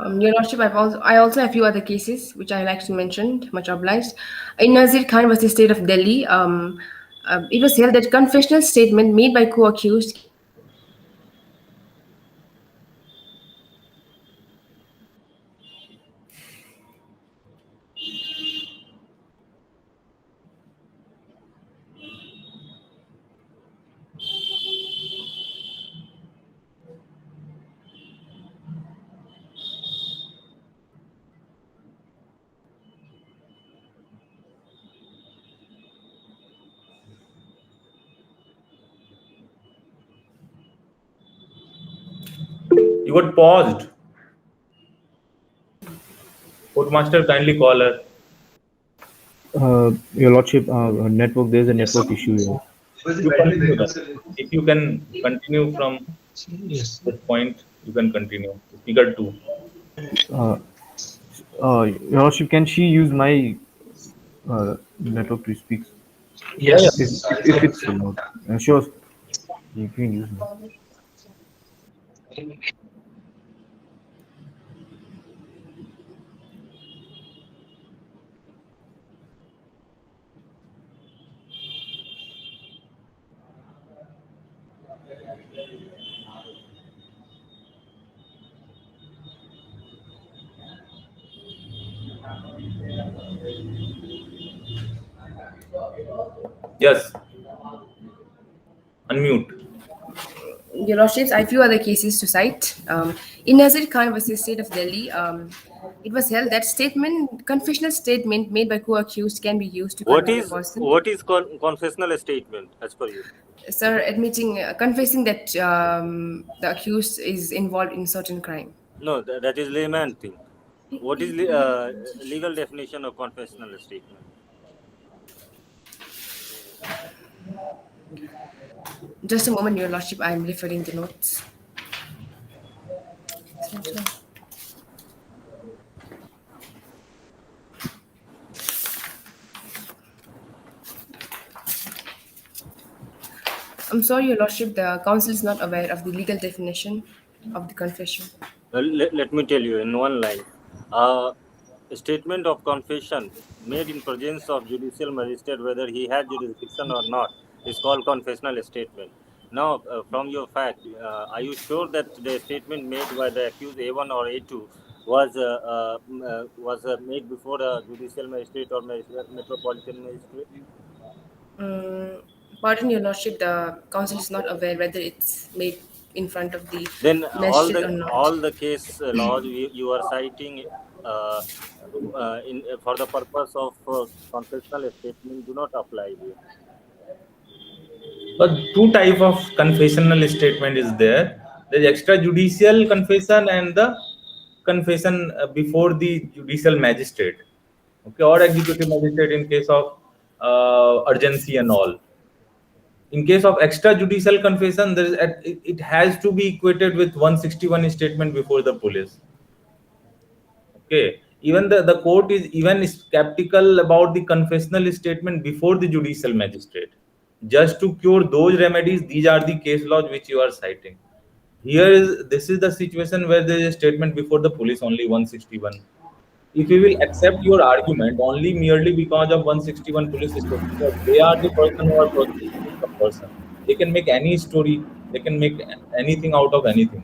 Your Lordship, I also have a few other cases which I like to mention. Much obliged. In Nazir Khan versus State of Delhi, it was held that confessional statement made by co-accused can be used to convict the accused for any crime. You got paused. Courtmaster, kindly call her. Your Lordship, network. There's a network issue here. You continue that. If you can continue from this point, you can continue. Speaker 2. Uh, Your Lordship, can she use my network to speak? Yeah, yeah. If it's allowed. Sure, you can use me. Yes. Unmute. Your Lordships, I have few other cases to cite. In Nazir Khan versus State of Delhi, it was held that confessional statement made by co-accused can be used to What convict a is person. what is confessional statement as per you? Sir, confessing that the accused is involved in certain crime. No, that is layman thing. What is legal definition of confessional statement? Just a moment, Your Lordship, I am referring the notes. I'm sorry, Your Lordship, the council is not aware of the legal definition of the confession. Let me tell you in one line. A statement of confession made in presence of judicial magistrate, whether he has jurisdiction or not, is called confessional statement. Now, from your fact, are you sure that the statement made by the accused A1 or A2 was made before a judicial magistrate or metropolitan magistrate? Pardon, Your Lordship, the council is not aware whether it's made in front of the Then magistrate or not. all the case laws you are citing for the purpose of confessional statement do not apply here. But two type of confessional statement is there. There's extrajudicial confession and the confession before the judicial magistrate, okay, or executive magistrate in case of urgency and all. In case of extrajudicial confession, it has to be equated with 161 statement before the police. Okay, even the court is even skeptical about the confessional statement before the judicial magistrate. Just to cure those remedies, these are the case laws which you are citing. This is the situation where there is a statement before the police only 161. If we will accept your argument only merely because of 161 police statement, because they are the person who are prosecuting the person. They can make any story, they can make anything out of anything.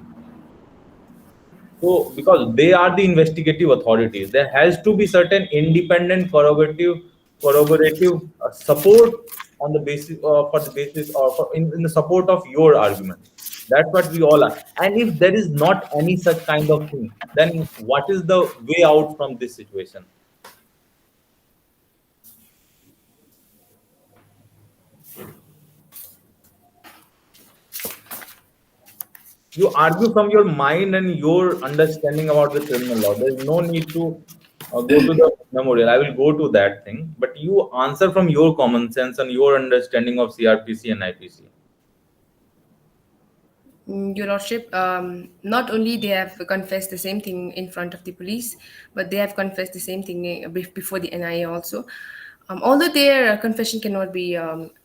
So, because they are the investigative authorities, there has to be certain independent corroborative support on the basis for the basis or in the support of your argument. That's what we all are. And if there is not any such kind of thing, then what is the way out from this situation? You argue from your mind and your understanding about the criminal law. There is no need to go to the memorial. I will go to that thing, but you answer from your common sense and your understanding of CRPC and IPC. Your Lordship, not only they have confessed the same thing in front of the police, but they have confessed the same thing before the NIA also. Although their confession cannot be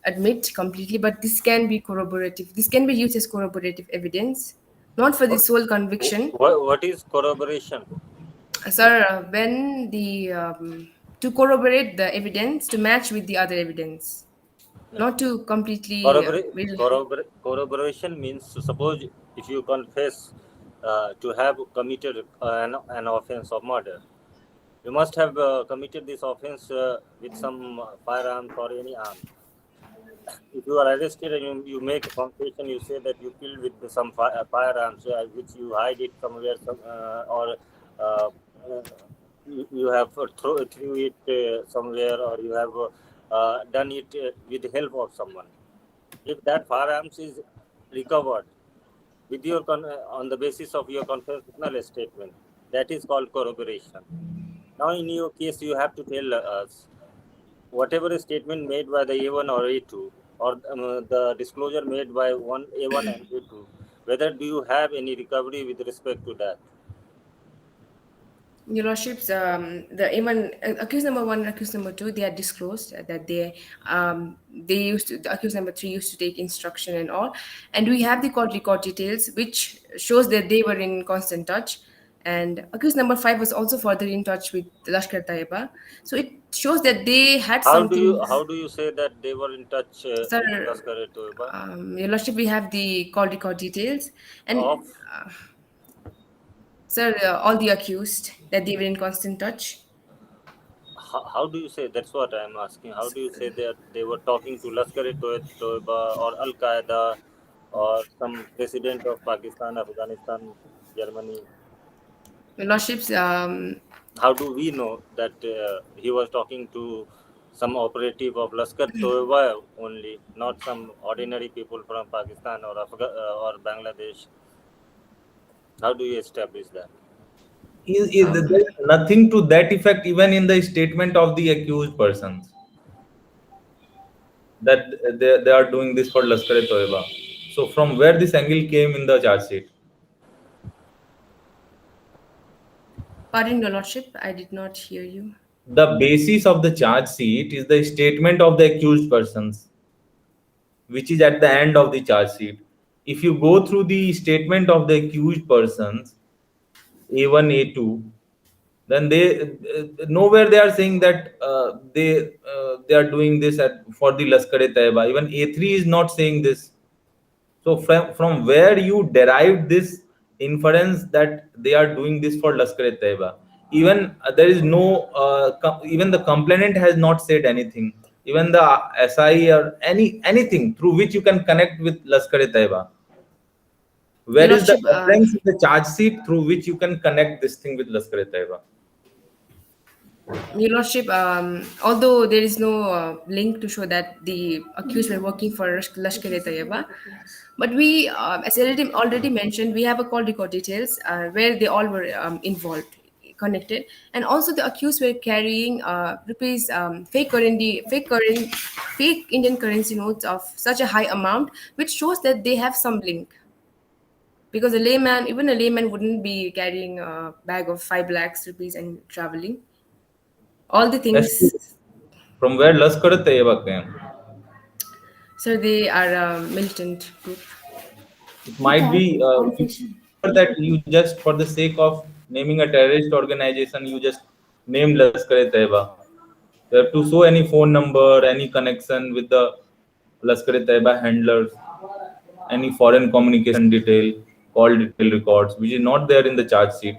admit completely, but this can be corroborative. This can be used as corroborative evidence, not for the sole conviction. What is corroboration? Sir, when the to corroborate the evidence to match with the other evidence, No. not to completely Corroboration means, suppose if you confess to have committed an offense of murder, you must have committed this offense with some firearms or any arm. If you are arrested and you make a confession, you say that you killed with some firearms, which you hide it somewhere, or uh, uh, you have threw it somewhere, or you have done it with the help of someone. If that firearms is recovered with your on the basis of your confessional statement, that is called corroboration. Now, in your case, you have to tell us whatever statement made by the A1 or A2, or the disclosure made by one A1 and A2, whether do you have any recovery with respect to that? Your Lordships, the even accused number one and accused number two, they are disclosed that they used to, the accused number three used to take instruction and all, and we have the court record details which shows that they were in constant touch, and accused number five was also further in touch with Lashkar Taiba, so it shows that they had something. How do you say that they were in touch with Sir, Lashkar-e-Toiba? Your Lordship, we have the call record details, and Of sir, all the accused that they were in constant touch. how do you say, that's what I am asking, how do you say that they were talking to Lashkar-e-Toiba or Al Qaeda or some president of Pakistan, Afghanistan, Germany? Your Lordships, How do we know that he was talking to some operative of Lashkar Toiba only, not some ordinary people from Pakistan or or Bangladesh? How do you establish that? There is nothing to that effect even in the statement of the accused persons that they are doing this for Lashkar-e-Toiba. So from where this angle came in the charge sheet? pardon, Your Lordship, I did not hear you. The basis of the charge sheet is the statement of the accused persons, which is at the end of the charge sheet. If you go through the statement of the accused persons, A1, A2, then nowhere they are saying that they are doing this for the Lashkar-e-Taiba. Even A3 is not saying this. So from where you derived this inference that they are doing this for Lashkar-e-Taiba? Even there is no even the complainant has not said anything. Even the SI or anything through which you can connect with Lashkar-e-Taiba. Your Where is the Lordship, reference in the charge sheet through which you can connect this thing with Lashkar-e-Taiba? Your Lordship, although there is no link to show that the accused were working for Lashkar-e-Taiba, but we, as already mentioned, we have a call record details where they all were involved, connected, and also the accused were carrying rupees fake Indian currency notes of such a high amount, which shows that they have some link. Because even a layman wouldn't be carrying a bag of 5 lakhs rupees and traveling. All the That's true. things, From where Lashkar-e-Taiba came. so they are a militant group. It might be that you just, for the sake of naming a terrorist organization, you just name Lashkar-e-Taiba. You have to show any phone number, any connection with the Lashkar-e-Taiba handlers, any foreign communication detail, call detail records, which is not there in the charge sheet.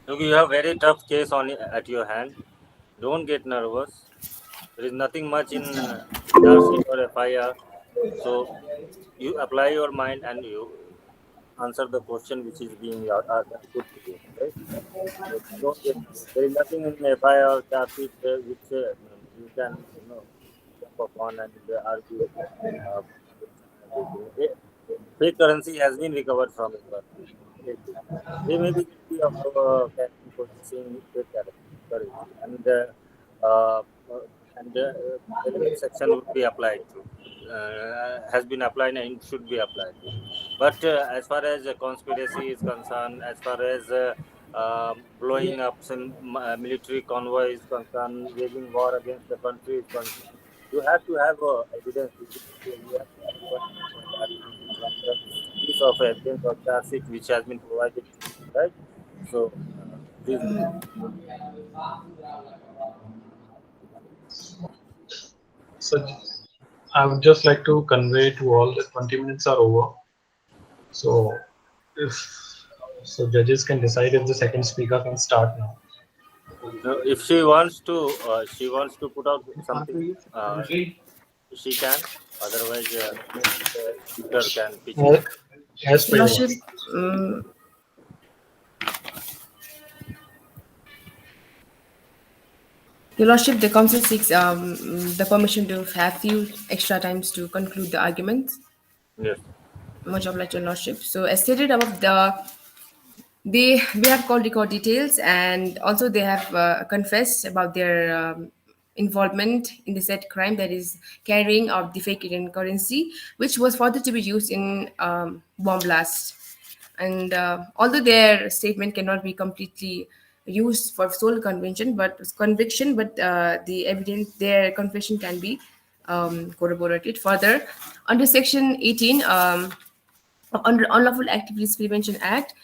Look, you have very tough case at your hand. Don't get nervous. There is nothing much in charge sheet or FIR. So you apply your mind and you answer the question which is being put to you. Right? So don't get, there is nothing in FIR or charge sheet which you can jump upon and argue. Uh, Fake currency has been recovered from it. They may be guilty of possessing fake currency, uh, element section would be applied to, has been applied and should be applied to. But as far as conspiracy is concerned, as far as blowing up some military convoys concern, waging war against the country is concerned. You have to have evidence. You have to have evidence for that from the piece of evidence or charge sheet which has been provided to you, right? So, this. So I would just like to convey to all that 20 minutes are over. So if so, judges can decide if the second speaker can start now. If she wants to put out something, she can. Otherwise, next speaker can pitch in. As per Your your Lordship, wish. Your Lordship, the council seeks the permission to have few extra times to conclude the arguments. Yes. Much obliged, Your Lordship. So, as stated above, we have called record details, and also they have confessed about their involvement in the said crime, that is carrying of the fake Indian currency, which was further to be used in bomb blast. And although their statement cannot be completely used for sole conviction, but the evidence, their confession can be corroborated further under Section 18. Under Unlawful Activities Prevention Act,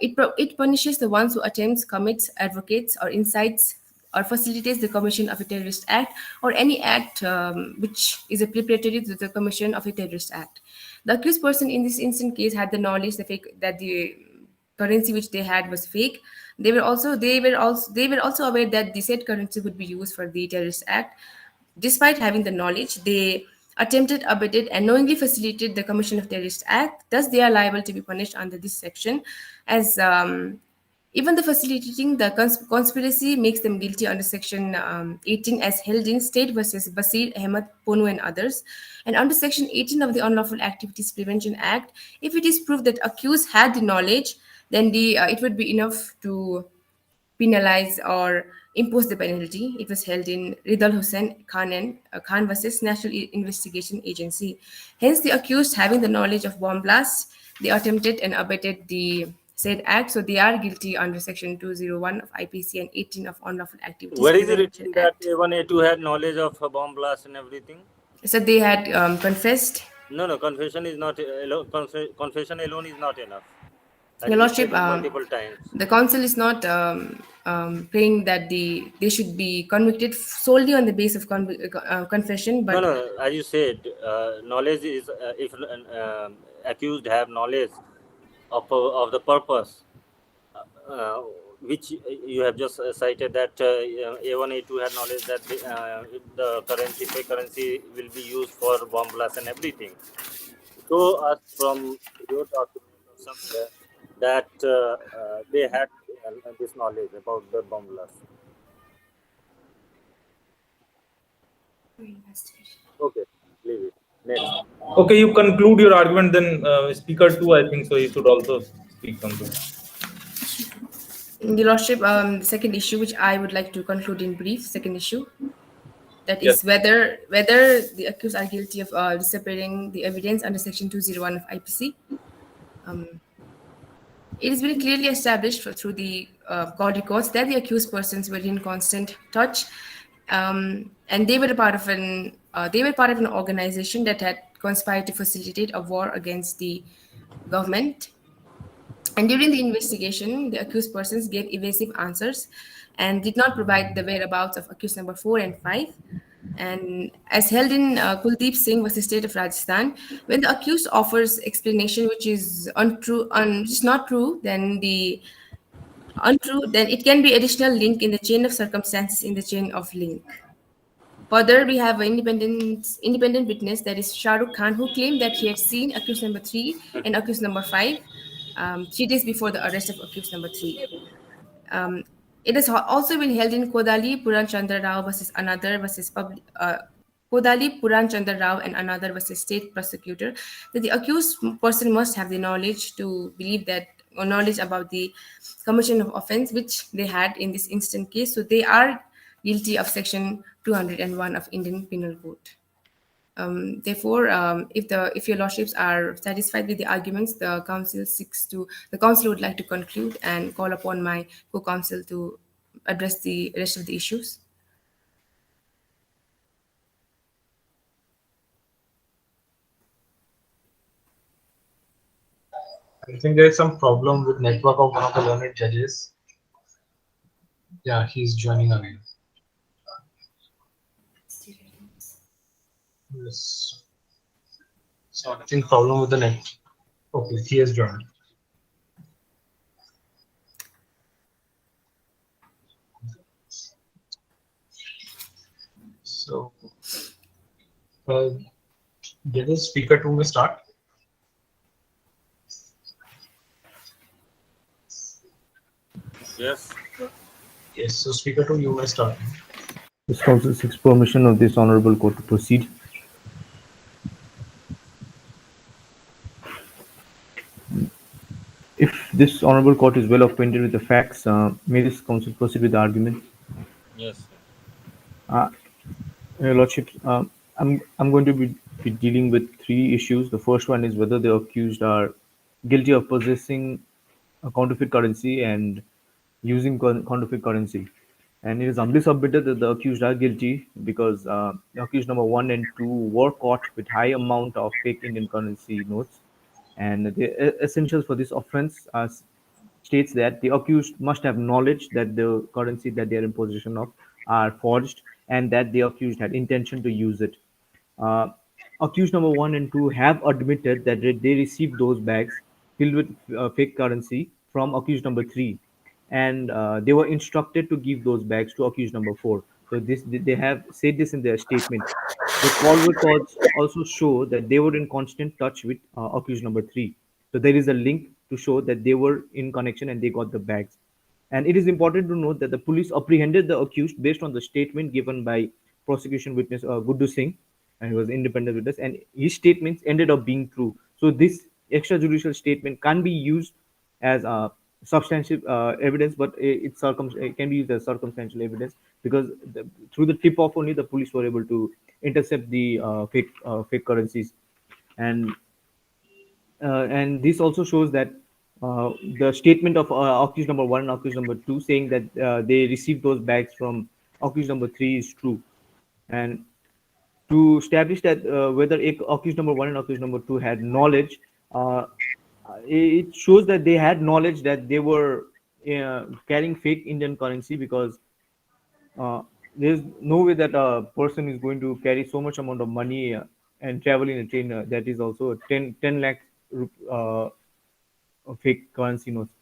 it punishes the ones who attempts, commits, advocates, or incites or facilitates the commission of a terrorist act or any act which is a preparatory to the commission of a terrorist act. The accused person in this instant case had the knowledge that the currency which they had was fake. They were also aware that the said currency would be used for the terrorist act. Despite having the knowledge, they attempted, abetted, and knowingly facilitated the commission of terrorist act. Thus, they are liable to be punished under this section, as even the facilitating the conspiracy makes them guilty under Section 18, as held in State versus Basir Ahmed Ponu and others. And under Section 18 of the Unlawful Activities Prevention Act, if it is proved that accused had the knowledge, then it would be enough to penalize or impose the penalty. It was held in Ridal Hussain Khan versus National Investigation Agency. Hence, the accused having the knowledge of bomb blast, they attempted and abetted the said act, so they are guilty under Section 201 of IPC and 18 of Unlawful Activities Where is it Prevention written that Act. A1, A2 had knowledge of a bomb blast and everything? So they had confessed. No, confession is not confession alone is not enough. As Your you Lordship, stated multiple times. the council is not praying that they should be convicted solely on the basis of confession, but No. As you said, knowledge is if accused have knowledge of the purpose, which you have just cited that A1, A2 had knowledge that the currency, fake currency, will be used for bomb blast and everything. Show us from your document or somewhere that they had this knowledge about the bomb blast. Okay, leave it. Next. Okay, you conclude your argument, then speaker 2, I think so, he should also speak something. Your Lordship, the second issue, which I would like to conclude in brief, second issue, that Yes. is whether the accused are guilty of disobeying the evidence under Section 201 of IPC. It is very clearly established through the court records that the accused persons were in constant touch, and they were part of an organization that had conspired to facilitate a war against the government. And during the investigation, the accused persons gave evasive answers and did not provide the whereabouts of accused number 4 and 5. And as held in Kuldeep Singh versus State of Rajasthan, when the accused offers explanation which is untrue, which is not true, then then it can be additional link in the chain of circumstances in the chain of link. Further, we have an independent witness, that is Shah Rukh Khan, who claimed that he had seen accused number 3 and accused number 5 3 days before the arrest of accused number 3. It has also been held in Kodali Puran Chandra Rao versus another versus Kodali Puran Chandra Rao and another versus state prosecutor, that the accused person must have the knowledge to believe that, or knowledge about the commission of offense which they had in this instant case. So they are guilty of Section 201 of Indian Penal Code. Therefore, if your lordships are satisfied with the arguments, the council would like to conclude and call upon my co-counsel to address the rest of the issues. I think there's some problem with network of one of the learned judges. Yeah, he's joining again. Yes. So I think problem with the net. Okay, he has joined. So, judges, speaker 2 may start. Yes. Yes, so speaker 2, you may start. This council seeks permission of this honorable court to proceed. If this honorable court is well acquainted with the facts, may this council proceed with the argument. Yes. Your Lordship, I'm going to be dealing with three issues. The first one is whether the accused are guilty of possessing a counterfeit currency and using counterfeit currency. And it is humbly submitted that the accused are guilty because the accused number 1 and 2 were caught with high amount of fake Indian currency notes. And the essentials for this offense states that the accused must have knowledge that the currency that they are in possession of are forged and that the accused had intention to use it. Uh, Accused number 1 and 2 have admitted that they received those bags filled with fake currency from accused number 3, and they were instructed to give those bags to accused number 4. So this they have said this in their statement. The call records also show that they were in constant touch with accused number 3. So there is a link to show that they were in connection and they got the bags. And it is important to note that the police apprehended the accused based on the statement given by prosecution witness Guddu Singh, and he was independent witness, and his statements ended up being true. So this extrajudicial statement can be used as substantial evidence, but it can be used as circumstantial evidence because through the tip off only the police were able to intercept the fake currencies, and this also shows that the statement of accused number 1 and accused number 2 saying that they received those bags from accused number 3 is true. And to establish that whether accused number 1 and accused number 2 had knowledge, it shows that they had knowledge that they were carrying fake Indian currency because uh, there's no way that a person is going to carry so much amount of money and travel in a train that is also 10 lakh fake currency notes.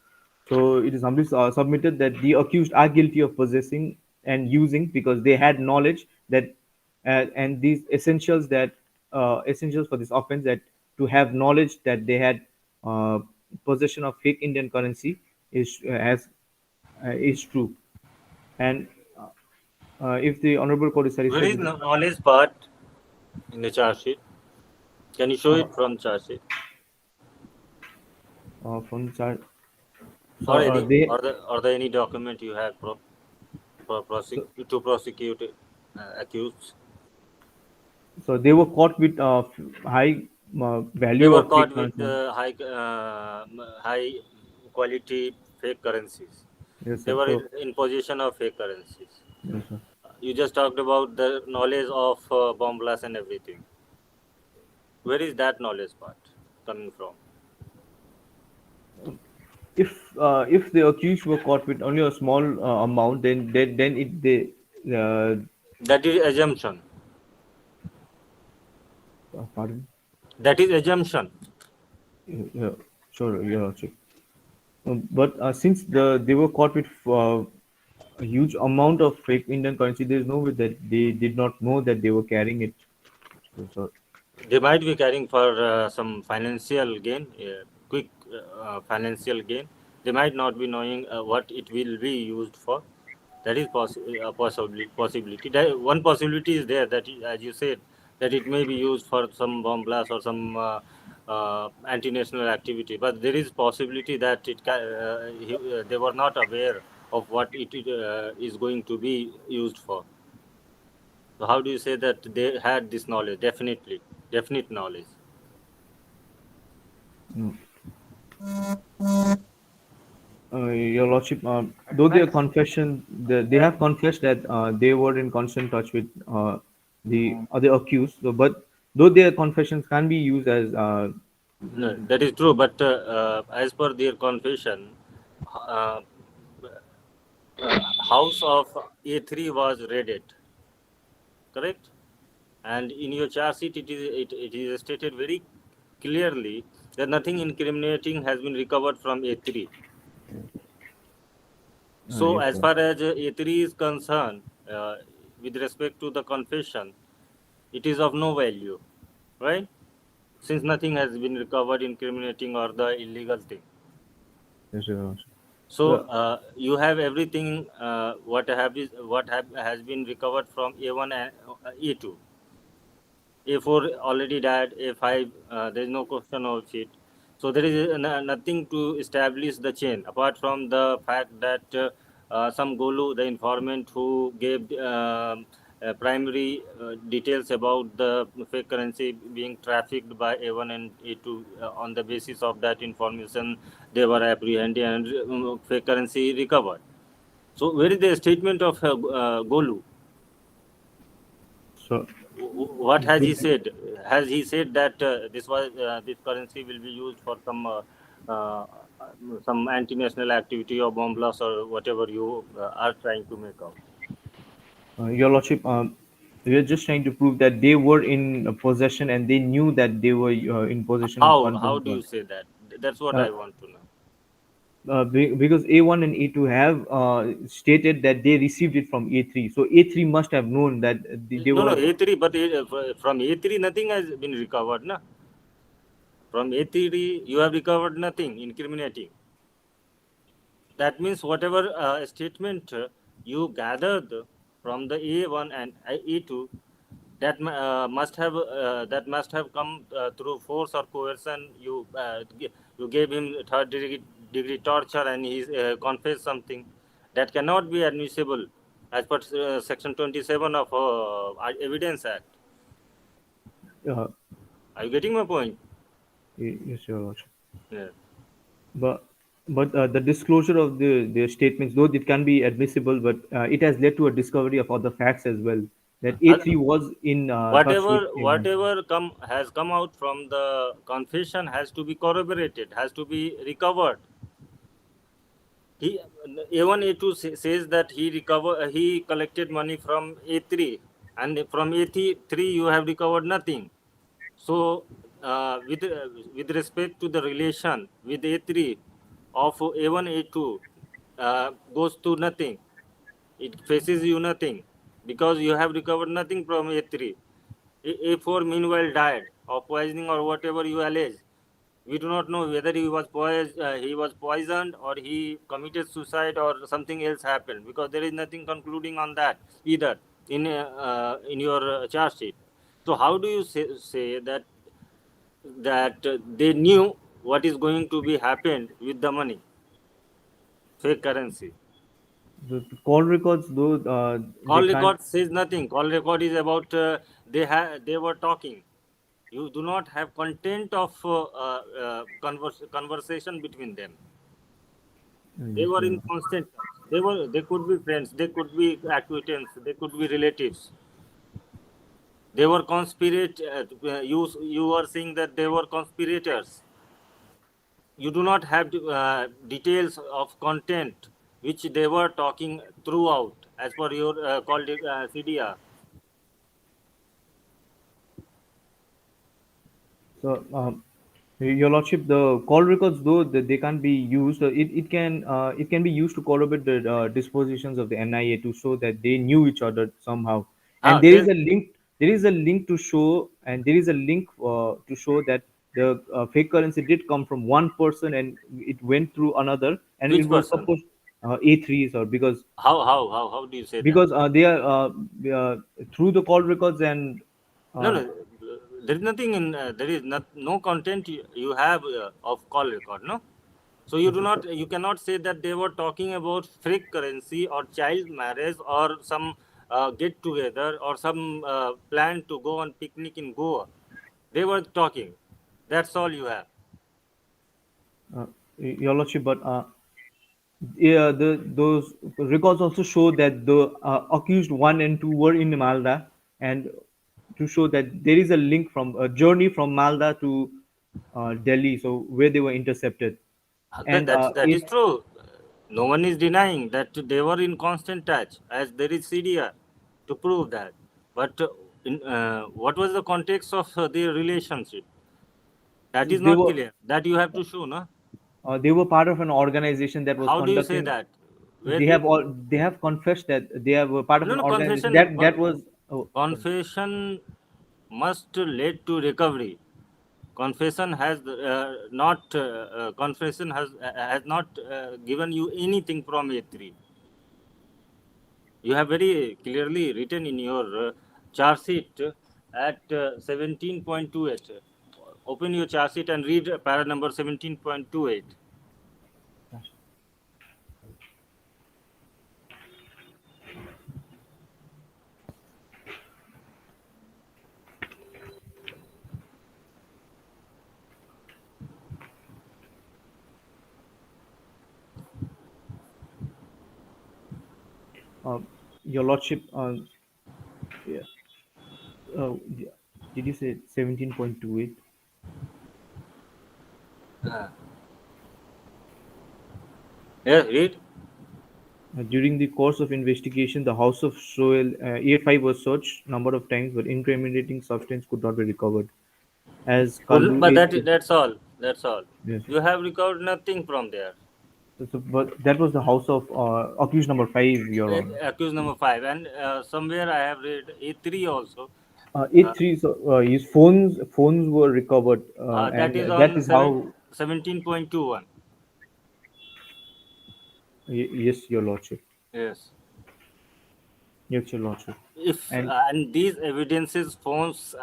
So it is humbly submitted that the accused are guilty of possessing and using because they had knowledge that and these essentials for this offense, that to have knowledge that they had possession of fake Indian currency is true. And if the honorable court is Where satisfied is with knowledge part in the charge sheet? Can you show it from charge sheet? from chart, so Or any they or the any document you have to prosecute accused? so they were caught with high They value were of caught fake with currency. high quality fake currencies. Yes, They sir. were So in possession of fake currencies. yes, sir. You just talked about the knowledge of bomb blast and everything. Where is that knowledge part coming from? If the accused were caught with only a small amount, then it they That is assumption. pardon. That is assumption. Yeah, sure, yeah, sure. But since they were caught with a huge amount of fake Indian currency, there is no way that they did not know that they were carrying it. So, They might be carrying for some financial gain, quick financial gain. They might not be knowing what it will be used for. That is a possibility. One possibility is there that, as you said, that it may be used for some bomb blast or some anti-national activity. But there is possibility that they were not aware of what it is going to be used for. So how do you say that they had this knowledge? Definite knowledge. Your Lordship, though their confession, they have confessed that they were in constant touch with the other accused. So, but though their confessions can be used as No, that is true, but as per their confession, uh, house of A3 was raided, correct? And in your charge sheet, it is stated very clearly that nothing incriminating has been recovered from A3. So, yes, as sir. far as A3 is concerned, with respect to the confession, it is of no value, right? Since nothing has been recovered incriminating or the illegal thing. Yes, Your Lordship. So Well, you have everything. Has been recovered from A1 and A2. A4 already died. A5 there is no question of it. So there is nothing to establish the chain apart from the fact that some Golu, the informant who gave primary details about the fake currency being trafficked by A1 and A2. On the basis of that information, they were apprehended and fake currency recovered. So where is the statement of Golu? so What has he said? Has he said that this currency will be used for uh, some anti-national activity or bomb blast or whatever you are trying to make out? Your Lordship, we are just trying to prove that they were in possession and they knew that they were in possession of How quantum. do you say that? That's what Uh, I want to know. because A1 and A2 have stated that they received it from A3. So A3 must have known that they No, were. A3, but from A3 nothing has been recovered, na? From A3 you have recovered nothing incriminating. That means whatever statement you gathered from the A1 and A2, that must have come through force or coercion. You gave him degree torture and he confessed something that cannot be admissible as per section 27 of Evidence Act. Uh, Are you getting my point? yes, Your Lordship. Yeah. But the disclosure of their statements, though it can be admissible, but it has led to a discovery of other facts as well. That A3 was in touch with A1. Whatever has come out from the confession has to be corroborated, has to be recovered. He A1 A2 says that he collected money from A3, and from A3 you have recovered nothing. So with respect to the relation with A3 of A1 A2 goes to nothing. It faces you nothing because you have recovered nothing from A3. A4 meanwhile died of poisoning or whatever you allege. We do not know whether he was poisoned or he committed suicide or something else happened because there is nothing concluding on that either in your charge sheet. So how do you say that they knew what is going to be happened with the money, fake currency? The call records, though they Call can't. record says nothing. Call record is about they were talking. You do not have content of conversation between them. They Yes, were in Your constant touch. They could be friends, they could be acquaintances, they could be relatives. They were conspirate. You are saying that they were conspirators. You do not have details of content which they were talking throughout as per your called CDR. So, Your Lordship, the call records, though they can't be used, it can be used to corroborate the dispositions of the NIA to show that they knew each other somehow. And there is Then a link. There is a link to show, and there is a link to show that the fake currency did come from one person and it went through another, and it which was person? supposed A3s or How do you say that? because they are through the call records and No, uh, no. There is nothing in. There is no content you have of call record. No. So you do okay, not. You cannot say that they were talking about fake currency or child marriage or some get together or some plan to go on picnic in Goa. They were talking. That's all you have. Your Lordship, but yeah, those records also show that the accused 1 and 2 were in Malda, and to show that there is a link from a journey from Malda to Delhi, so where they were intercepted. And That is true. No one is denying that they were in constant touch, as there is CDR to prove that. But what was the context of their relationship? That is they not were clear. That you have to show, no? they were part of an organization that was How do you say conducting. that? Where do you, They have confessed that they were part of no, an no, organization confession. that was. Oh, sorry. Confession must lead to recovery. Confession has not confession has not given you anything from A3. You have very clearly written in your chart sheet at 17.28. Open your chart sheet and read para number 17.28. Your Lordship, yeah, yeah, did you say 17.28? Yeah, read. During the course of investigation, the house of Soil A5 was searched number of times, but incriminating substance could not be recovered. As Kallu But is, that's all. That's all. yes. You have recovered nothing from there. But that was the house of accused number 5, Your Honor. Accused number 5, and somewhere I have read A3 also. A3, so, his phones were recovered, That is and that on is how. 17.21. Yes, Your Lordship. Yes. Yes, Your Lordship. If And and these evidences, phones,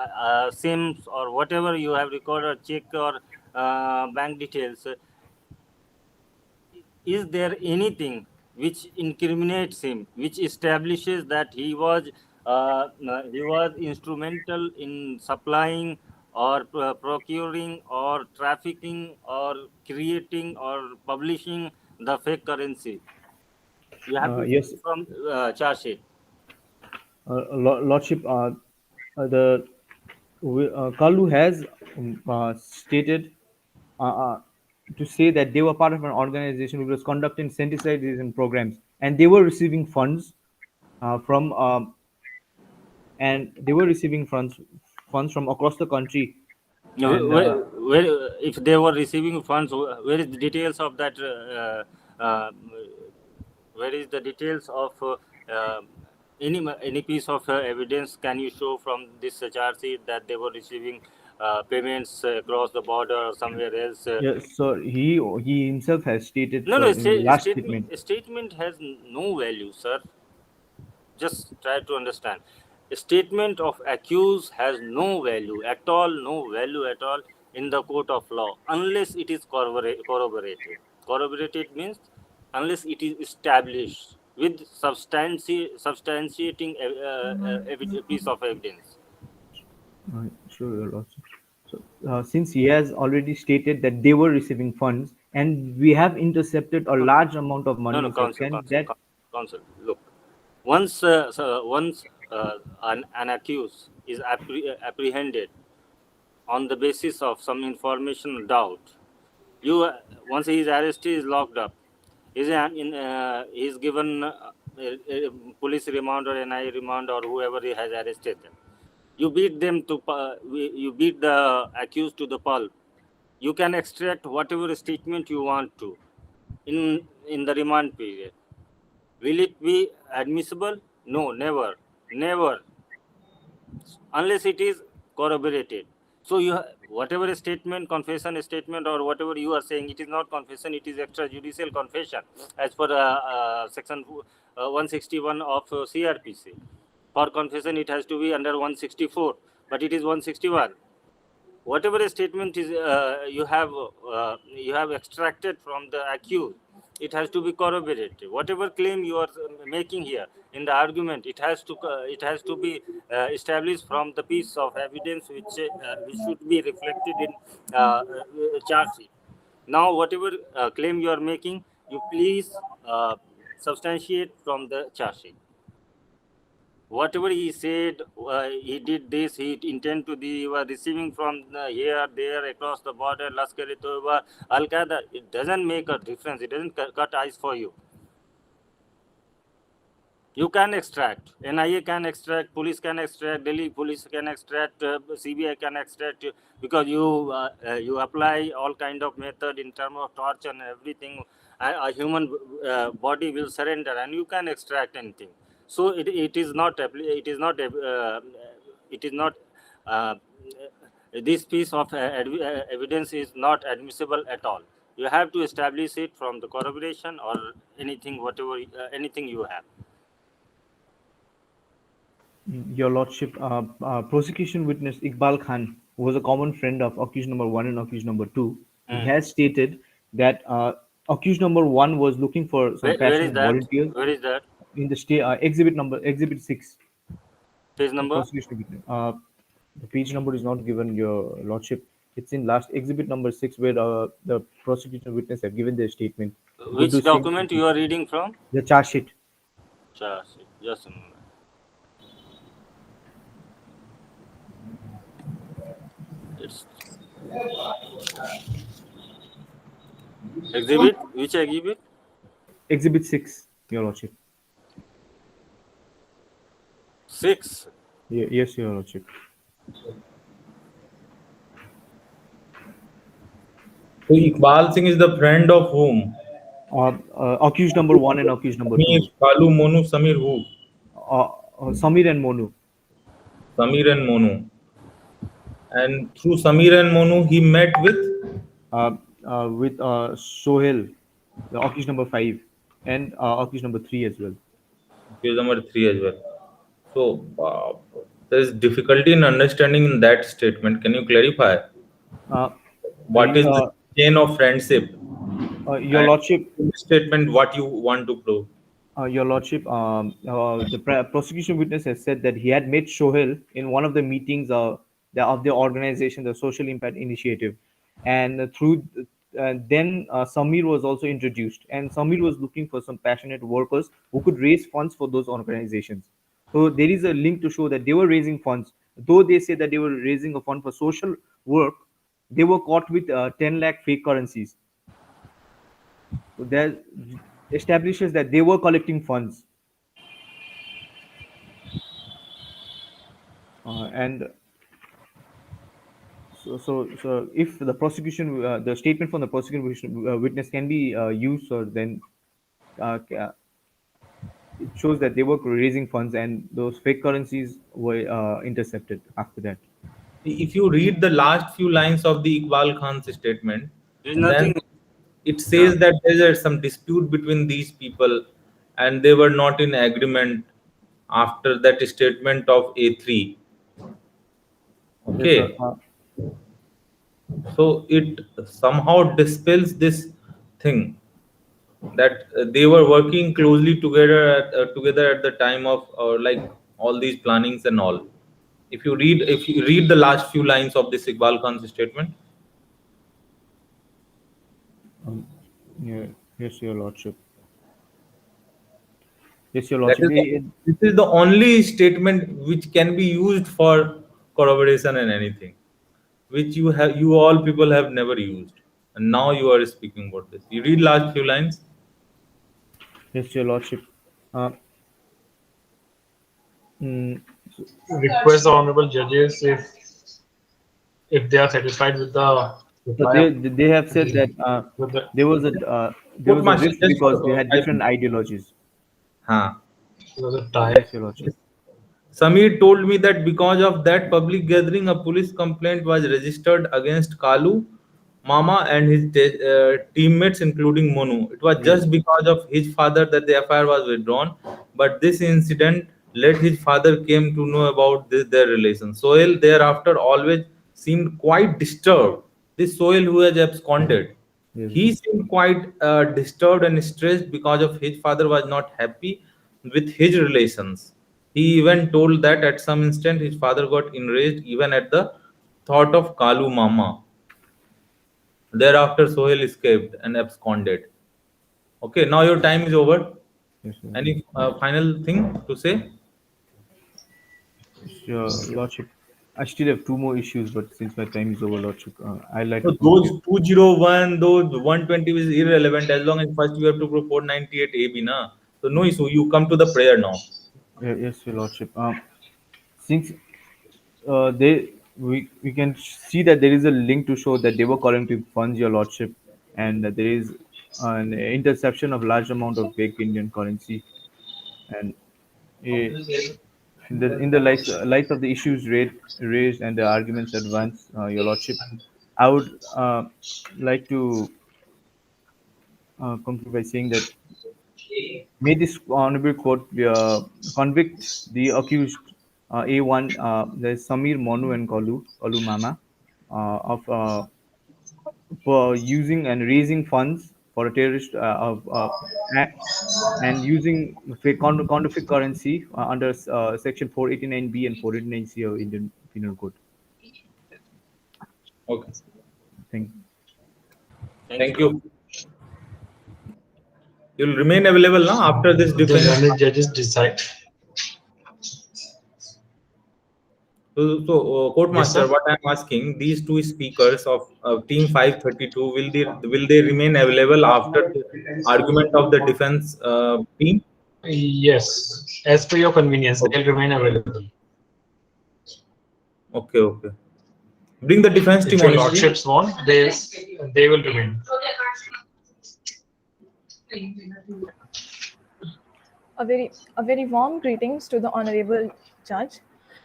SIMs, or whatever you have recorded, check or bank details, is there anything which incriminates him, which establishes that he was instrumental in supplying or procuring or trafficking or creating or publishing the fake currency? You have to yes, see from chart sheet. Lordship, the Kalu has stated uh, uh, to say that they were part of an organization which was conducting sensitization programs, and they were receiving funds from and they were receiving funds from across the country, No, and if they were receiving funds, where is the details of that? Where is the details of any piece of evidence can you show from this charge sheet that they were receiving payments across the border or somewhere else? yeah, so he himself has stated, No, sir, no, in the last statement. statement has no value, sir. Just try to understand. A statement of accused has no value at all, no value at all in the court of law unless it is corroborated. Corroborated means unless it is established with substantiating a piece of evidence. Sure, Your Lordship. So, since he has already stated that they were receiving funds, and we have intercepted a large amount of No, money, no, so counsel, can counsel, that? counsel. Look, once an accused is apprehended on the basis of some information or doubt, you once he is arrested, he is locked up. He is given police remand or NIA remand or whoever he has arrested them. You beat them to you beat the accused to the pulp. You can extract whatever statement you want to in the remand period. Will it be admissible? No, never, never, unless it is corroborated. So whatever statement, confession statement, or whatever you are saying, it is not confession; it is extrajudicial confession, as per section 161 of CRPC. For confession, it has to be under 164, but it is 161. Whatever statement is you have extracted from the accused, it has to be corroborated. Whatever claim you are making here in the argument, it has to be established from the piece of evidence which should be reflected in charge sheet. Now, whatever claim you are making, you please substantiate from the charge sheet. Whatever he said, he did this, he intend to be, he was receiving from here, there, across the border, Lashkar-e-Toiba, Al-Qaeda, it doesn't make a difference. It doesn't cut eyes for you. You can extract, NIA can extract, police can extract, Delhi police can extract, CBI can extract, because you apply all kind of method in terms of torture and everything. A human body will surrender, and you can extract anything. So it is not this piece of evidence is not admissible at all. You have to establish it from the corroboration or anything, whatever anything you have. Your Lordship, prosecution witness Iqbal Khan, who was a common friend of accused number 1 and accused number 2, he has stated that accused number 1 was looking for some Where is passionate that? volunteers Where is that? in the exhibit 6. Page number? Prosecution witness. The page number is not given, Your Lordship. It's in last exhibit number 6, where the prosecution witness have given their statement. Which document you are reading from? The charge sheet. Charge sheet. Just a moment. It's exhibit. Which exhibit? Exhibit 6, Your Lordship. 6. Yes, Your Lordship. So Iqbal Singh is the friend of whom? Accused number 1 and accused number 2. Samir, Kalu, Monu, Samir who? Samir and Monu. Samir and Monu. And through Samir and Monu, he met with Sohail, the accused number 5, and accused number 3 as well. accused number 3 as well. So there is difficulty in understanding that statement. Can you clarify what is the chain of friendship? Your Lordship, Statement what you want to prove. Your Lordship, the prosecution witness has said that he had met Sohail in one of the meetings of the organization, the Social Impact Initiative, and through then Samir was also introduced, and Samir was looking for some passionate workers who could raise funds for those organizations. So there is a link to show that they were raising funds. Though they say that they were raising a fund for social work, they were caught with 10 lakh fake currencies. So that establishes that they were collecting funds. And so if the prosecution, the statement from the prosecution witness can be used, so then it shows that they were raising funds and those fake currencies were intercepted after that. If you read the last few lines of the Iqbal Khan's statement, then it says that there is some dispute between these people and they were not in agreement after that statement of A3. Okay. Yes, so it somehow dispels this thing that they were working closely together at the time of like all these plannings and all. If you read the last few lines of this Iqbal Khan's statement. Yes, Your Lordship. Yes, Your Lordship. This is the only statement which can be used for corroboration and anything, which you all people have never used, and now you are speaking about this. You read last few lines. Yes, Your Lordship. Request the honorable judges if they are satisfied with the. They have said that there was a risk because they had different ideologies. Yes, Your Lordship. Samir told me that because of that public gathering, a police complaint was registered against Kalu, Mama, and his teammates, including Monu. It was just because of his father that the FIR was withdrawn. But this incident led his father came to know about their relation. Sohail thereafter always seemed quite disturbed. This Sohail who has absconded, Yes. He seemed quite disturbed and stressed because of his father was not happy with his relations. He even told that at some instant his father got enraged even at the thought of Kalu Mama. Thereafter, Sohail escaped and absconded. Okay, now your time is over. Yes, sir. Any final thing to say? Your Lordship, I still have two more issues, but since my time is over, Lordship, I'd like to So those conclude. 201, those 120 is irrelevant as long as first you have to prove 498 AB, na. So no issue. You come to the prayer now. Yes, Your Lordship. Since we can see that there is a link to show that they were calling to funds, Your Lordship, and that there is an interception of large amount of fake Indian currency, and eh, in the light of the issues raised and the arguments advanced, Your Lordship, I would like to conclude by saying that may this honorable court convict the accused A1, there's Samir Monu and Kalu Mama, of for using and raising funds for a terrorist act and using counterfeit currency under Section 489B and 489C of Indian Penal Code. Okay. Thank Thank Thank you. you. You'll remain available now after this The defense. learned judges decide. So, Court Yes, Master, sir. what I'm asking, these two speakers of Team 532, will they remain available after the argument of the defense team? Yes, as per your convenience, Okay, they'll remain available. okay, okay. Bring the defense If team your on screen. lordships want, they will remain. A very warm greetings to the honorable judge.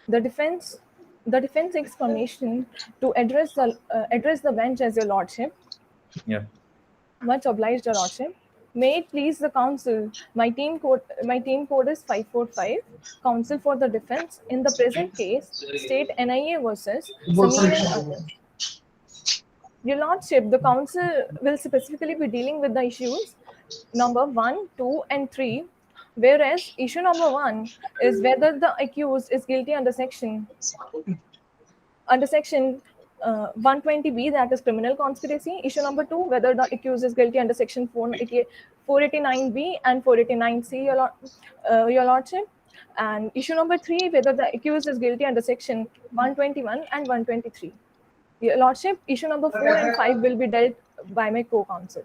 The defense the defense seeks permission to address the bench as your lordship. Yeah. Much obliged, your lordship. May it please the counsel, my team code is 545. Counsel for the defense in the present case, state NIA versus Sameer and others. Your lordship, the council will specifically be dealing with the issues number 1, 2, and 3, whereas issue number 1 is whether the accused is guilty under section 120B, that is criminal conspiracy. Issue number 2, whether the accused is guilty under section 489B and 489C, your lordship. And issue number 3, whether the accused is guilty under section 121 and 123. Your lordship, issue number 4 and 5 will be dealt by my co-counsel.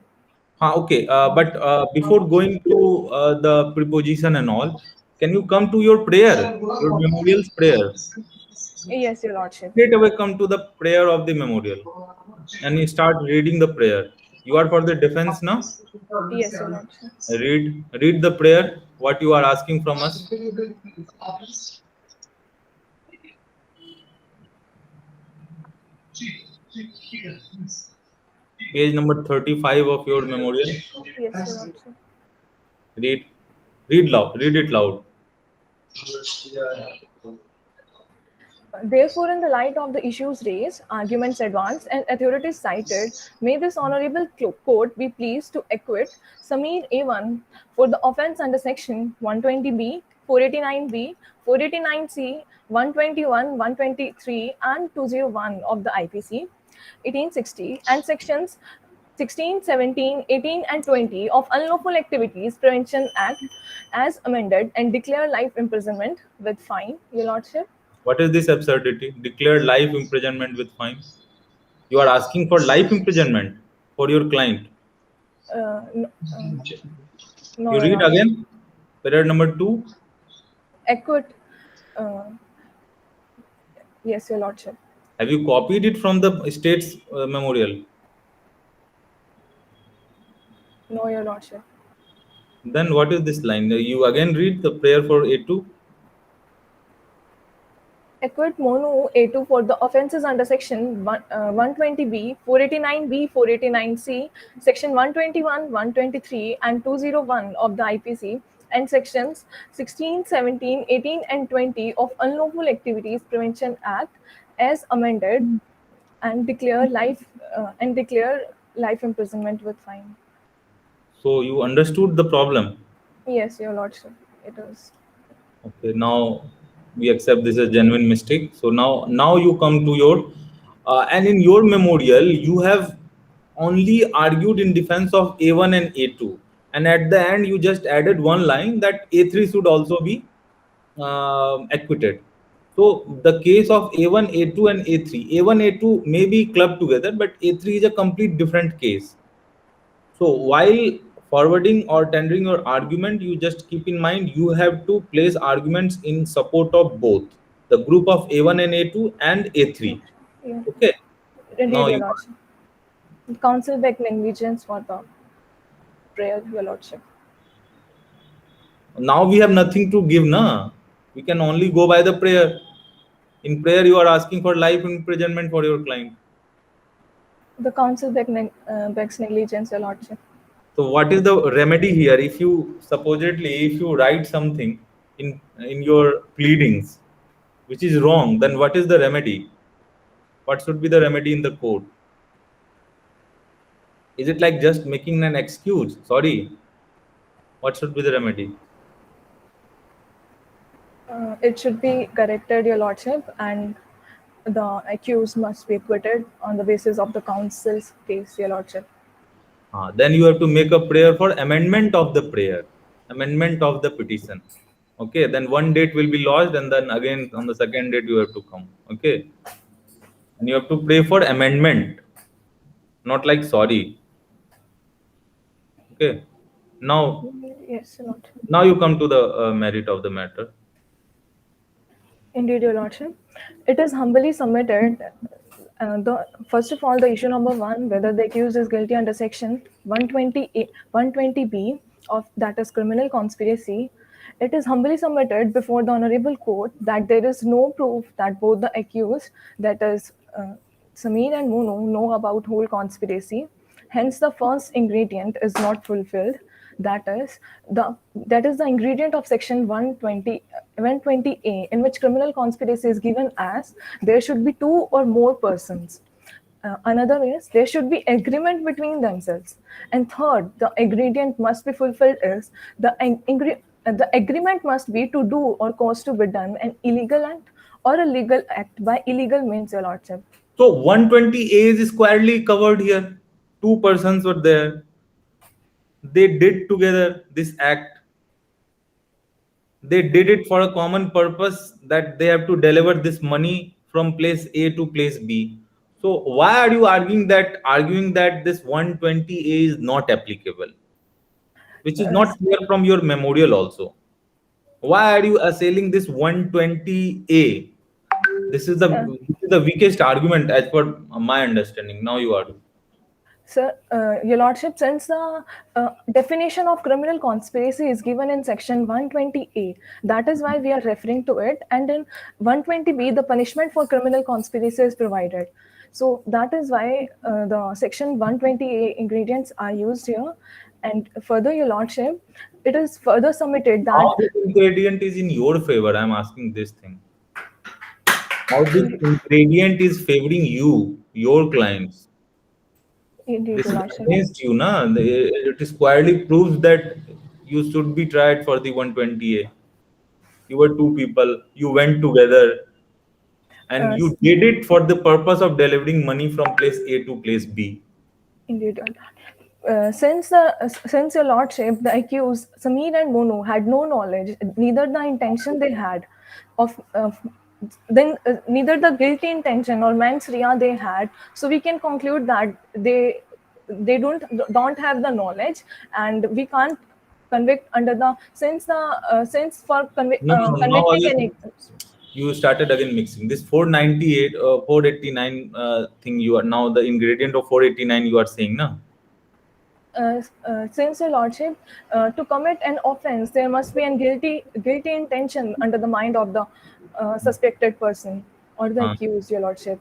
Okay, but before going to the preposition and all, can you come to your prayer, your memorial's prayer? Yes, your lordship. Straight away come to the prayer of the memorial and you start reading the prayer. You are for the defense now? Yes, your lordship. Read the prayer, what you are asking from us. Page number 35 of your memorial. Yes, your lordship. Read it loud. Therefore, in the light of the issues raised, arguments advanced, and authorities cited, may this honorable court be pleased to acquit Sameer A1 for the offence under section 120B, 489B, 489C, 121, 123, and 201 of the IPC 1860 and sections 16, 17, 18, and 20 of Unlawful Activities Prevention Act as amended and declare life imprisonment with fine, your lordship. What is this absurdity? Declare life imprisonment with fine. You are asking for life imprisonment for your client. No, You your read lordship. again. Prayer number 2. Acquit. Yes, your lordship. Have you copied it from the state's memorial? No, your lordship. Then what is this line? You again read the prayer for A2. Acquit Monu A2 for the offences under section 120B, 489B, 489C, section 121, 123, and 201 of the IPC, and sections 16, 17, 18, and 20 of Unlawful Activities Prevention Act as amended, and declare life imprisonment with fine. So you understood the problem. Yes, Your Lordship, it is. Okay, now we accept this as genuine mistake. So now you come to your and in your memorial you have only argued in defense of A1 and A2, and at the end you just added one line that A3 should also be acquitted. So the case of A1, A2, and A3, A1, A2 may be clubbed together, but A3 is a complete different case. So while forwarding or tendering your argument, you just keep in mind you have to place arguments in support of both the group of A1 and A2 and A3. Yeah. Okay. Indeed, Now Your you Lordship. Counsel begged negligence for the prayer, Your Lordship. now we have nothing to give, na. We can only go by the prayer. In prayer, you are asking for life imprisonment for your client. The counsel begs negligence, Your Lordship. So what is the remedy here? If you supposedly if you write something in your pleadings which is wrong, then what is the remedy? What should be the remedy in the court? Is it like just making an excuse? Sorry. What should be the remedy? It should be corrected, Your Lordship, and the accused must be acquitted on the basis of the counsel's case, Your Lordship. Then you have to make a prayer for amendment of the prayer, amendment of the petition. Okay, then one date will be lodged, and then again on the second date you have to come. Okay, and you have to pray for amendment, not like sorry. Okay, now Yes, Your Lordship. now you come to the merit of the matter. Indeed, Your Lordship. It is humbly submitted. First of all, the issue number one, whether the accused is guilty under section 120B of that is criminal conspiracy, it is humbly submitted before the honorable court that there is no proof that both the accused, that is Sameer and Mono, know about whole conspiracy. Hence, the first ingredient is not fulfilled. That is the ingredient of section 120A, in which criminal conspiracy is given as there should be two or more persons. Another is there should be agreement between themselves. And third, the ingredient must be fulfilled is the agreement must be to do or cause to be done an illegal act or a legal act by illegal means, Your Lordship. So 120A is squarely covered here. Two persons were there. They did together this act. They did it for a common purpose, that they have to deliver this money from place A to place B. So why are you arguing that this 120A is not applicable, which is not clear from your memorial also? Why are you assailing this 120A? This is the weakest argument as per my understanding. Now you are. Sir, Your Lordship, since the definition of criminal conspiracy is given in section 120A, that is why we are referring to it. And in 120B, the punishment for criminal conspiracy is provided. So that is why the section 120A ingredients are used here. And further, Your Lordship, it is further submitted that... How this ingredient is in your favor? I'm asking this thing. How this ingredient is favoring you, your clients? Indeed, This Your is Lordship. against you, na? It squarely proves that you should be tried for the 120A. You were two people, you went together, and you did it for the purpose of delivering money from place A to place B. Indeed. Since Your Lordship, the accused Sameer and Mono had no knowledge, neither the intention they had of neither the guilty intention or mens rea they had. So we can conclude that they don't have the knowledge, and we can't convict under the since for convicting any. You started again mixing this 498 489 thing. You are now the ingredient of 489 you are saying, na? Since Your Lordship, to commit an offense, there must be a guilty intention under the mind of the suspected person or the accused, Your Lordship.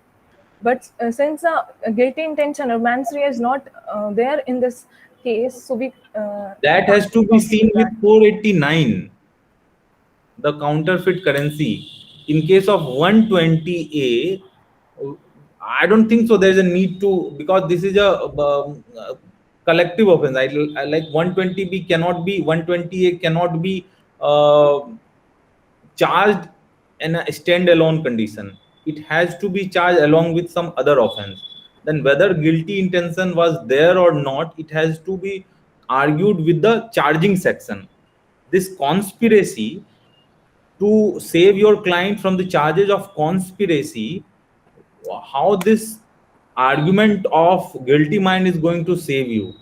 But since the guilty intention or mens rea is not there in this case, so we that has to be seen with 489, the counterfeit currency. In case of 120A, I don't think so. There's a need to, because this is a collective offense. I like 120B cannot be 120A cannot be charged in a standalone condition. It has to be charged along with some other offense. Then whether guilty intention was there or not, it has to be argued with the charging section. This conspiracy to save your client from the charges of conspiracy, how this argument of guilty mind is going to save you,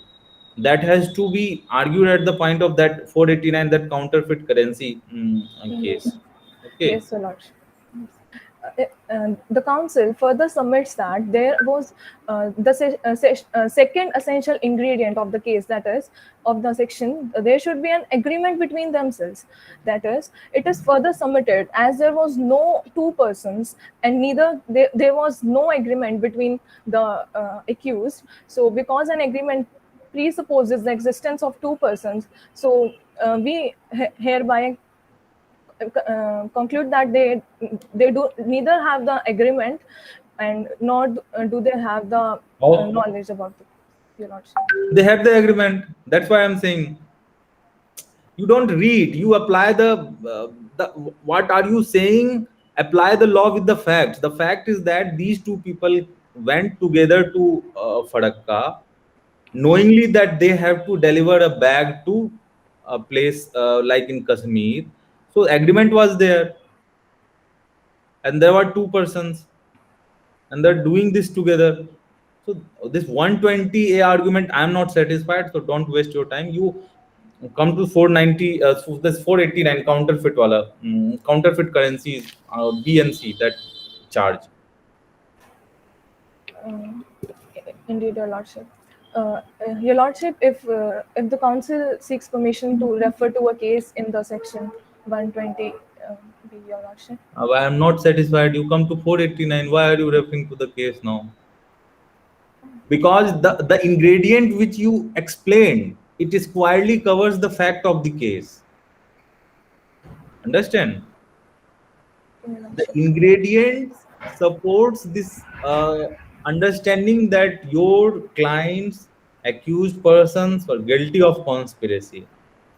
that has to be argued at the point of that 489, that counterfeit currency case. Okay. Yes, Your Lordship. The council further submits that there was the second essential ingredient of the case, that is, of the section, there should be an agreement between themselves. That is, it is further submitted as there was no two persons and neither there was no agreement between the accused. So, because an agreement presupposes the existence of two persons, so we hereby conclude that they do neither have the agreement and nor do they have the knowledge about the, Your Lordship. They have the agreement. That's why I'm saying you don't read, you apply the what are you saying? Apply the law with the facts. The fact is that these two people went together to Fadakka, knowingly that they have to deliver a bag to a place like in Kashmir. So agreement was there, and there were two persons, and they're doing this together. So this 120A argument, I'm not satisfied. So don't waste your time. You come to 490, this 489 counterfeit wala, counterfeit currencies, B and C, that charge. Indeed, Your Lordship. Your Lordship, if the council seeks permission to refer to a case in the section 120, Your Lordship. I am not satisfied. You come to 489. Why are you referring to the case now? Because the ingredient which you explained, it squarely covers the fact of the case. Understand? The ingredient supports this understanding that your clients, accused persons, were guilty of conspiracy.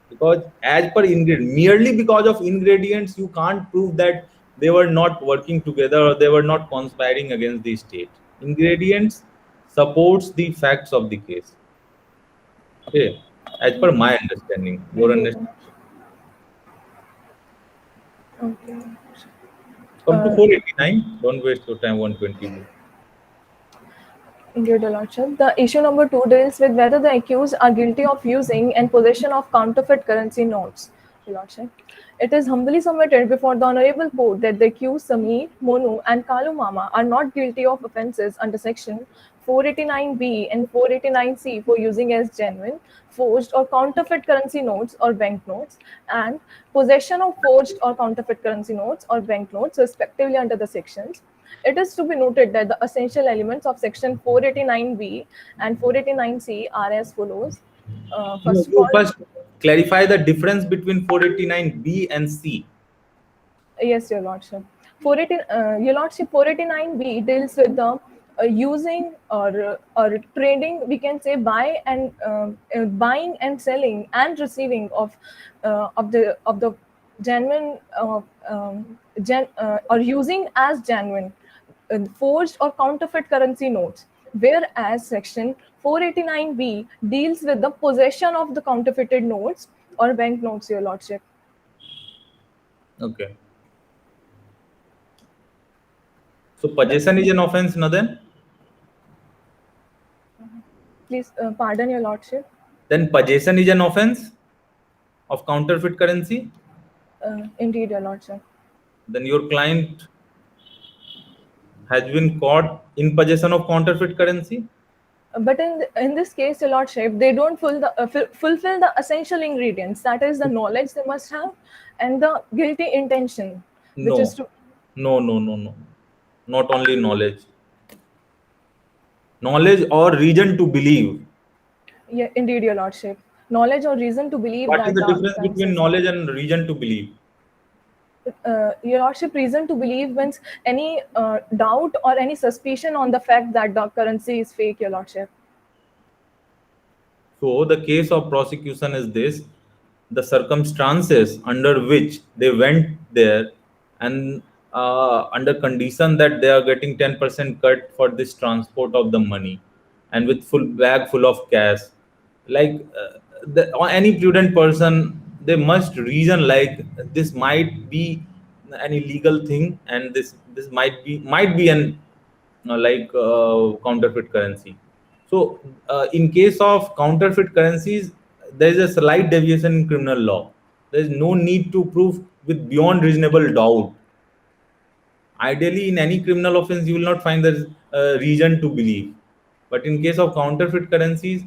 Because as per ingredient, merely because of ingredients, you can't prove that they were not working together or they were not conspiring against the state. Ingredients supports the facts of the case. Okay, as per my understanding, your understanding. Okay. Come to 489. Don't waste your time. 120. Indeed, Your Lordship. The issue number 2 deals with whether the accused are guilty of using and possession of counterfeit currency notes. Your Lordship. It is humbly submitted before the Honorable Court that the accused Sameer, Monu, and Kalu Mama are not guilty of offences under section 489B and 489C for using as genuine, forged, or counterfeit currency notes or banknotes, and possession of forged or counterfeit currency notes or banknotes, respectively, under the sections. It is to be noted that the essential elements of section 489B and 489C are as follows. First of all, First, clarify the difference between 489B and C. Yes, Your Lordship. Your Lordship, 489B deals with the using or trading, we can say buying and selling and receiving of the genuine or using as genuine forged or counterfeit currency notes, whereas section 489B deals with the possession of the counterfeited notes or banknotes, Your Lordship. Okay. So possession is an offense, no then? Please pardon, Your Lordship. Then possession is an offense of counterfeit currency. Indeed, Your Lordship. Then your client has been caught in possession of counterfeit currency. But in this case, Your Lordship, they don't fulfill the essential ingredients. That is the knowledge they must have and the guilty intention, which is to. No. Not only knowledge. Knowledge or reason to believe. Yeah, indeed, Your Lordship. Knowledge or reason to believe What that is the difference between knowledge and reason to believe? Your Lordship, reason to believe means any doubt or any suspicion on the fact that the currency is fake, Your Lordship. So the case of prosecution is this: the circumstances under which they went there, and under condition that they are getting 10% cut for this transport of the money, and with full bag full of cash, like or any prudent person, they must reason like this might be an illegal thing, and this might be an counterfeit currency. So, in case of counterfeit currencies, there is a slight deviation in criminal law. There is no need to prove with beyond reasonable doubt. Ideally, in any criminal offense, you will not find there is a reason to believe. But in case of counterfeit currencies,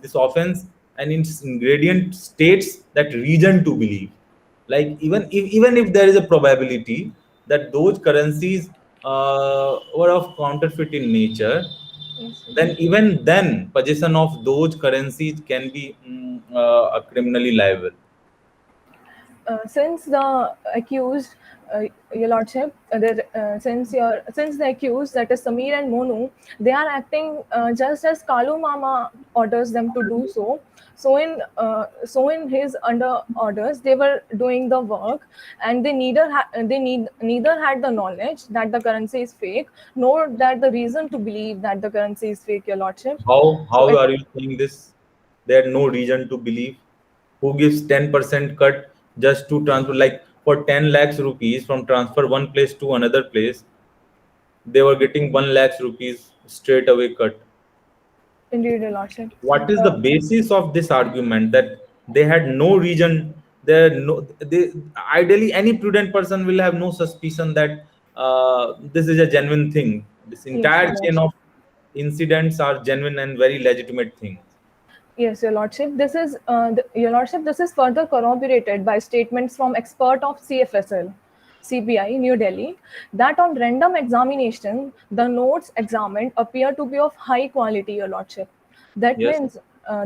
this offense and its ingredient states that reason to believe. Like even if there is a probability that those currencies were of counterfeit in nature, Yes, sir. then even then possession of those currencies can be criminally liable. Since the accused, Your Lordship, since the accused, that is Samir and Monu, they are acting just as Kalu Mama orders them to do so. So in his under orders, they were doing the work, and they neither had the knowledge that the currency is fake, nor that the reason to believe that the currency is fake, Your Lordship. How So it, are you saying this? There are no reason to believe. Who gives 10% cut just to transfer, like for 10 lakhs rupees from transfer one place to another place, they were getting 1 lakhs rupees straight away cut. indeed, Your Lordship. What is the Uh, basis of this argument that they had no reason? They ideally any prudent person will have no suspicion that this is a genuine thing. This yes, entire Your chain Lordship. of incidents are genuine and very legitimate things. Yes, Your Lordship. Your Lordship, this is further corroborated by statements from expert of CFSL, CBI, New Delhi, that on random examination, the notes examined appear to be of high quality, Your Lordship. That Yes. means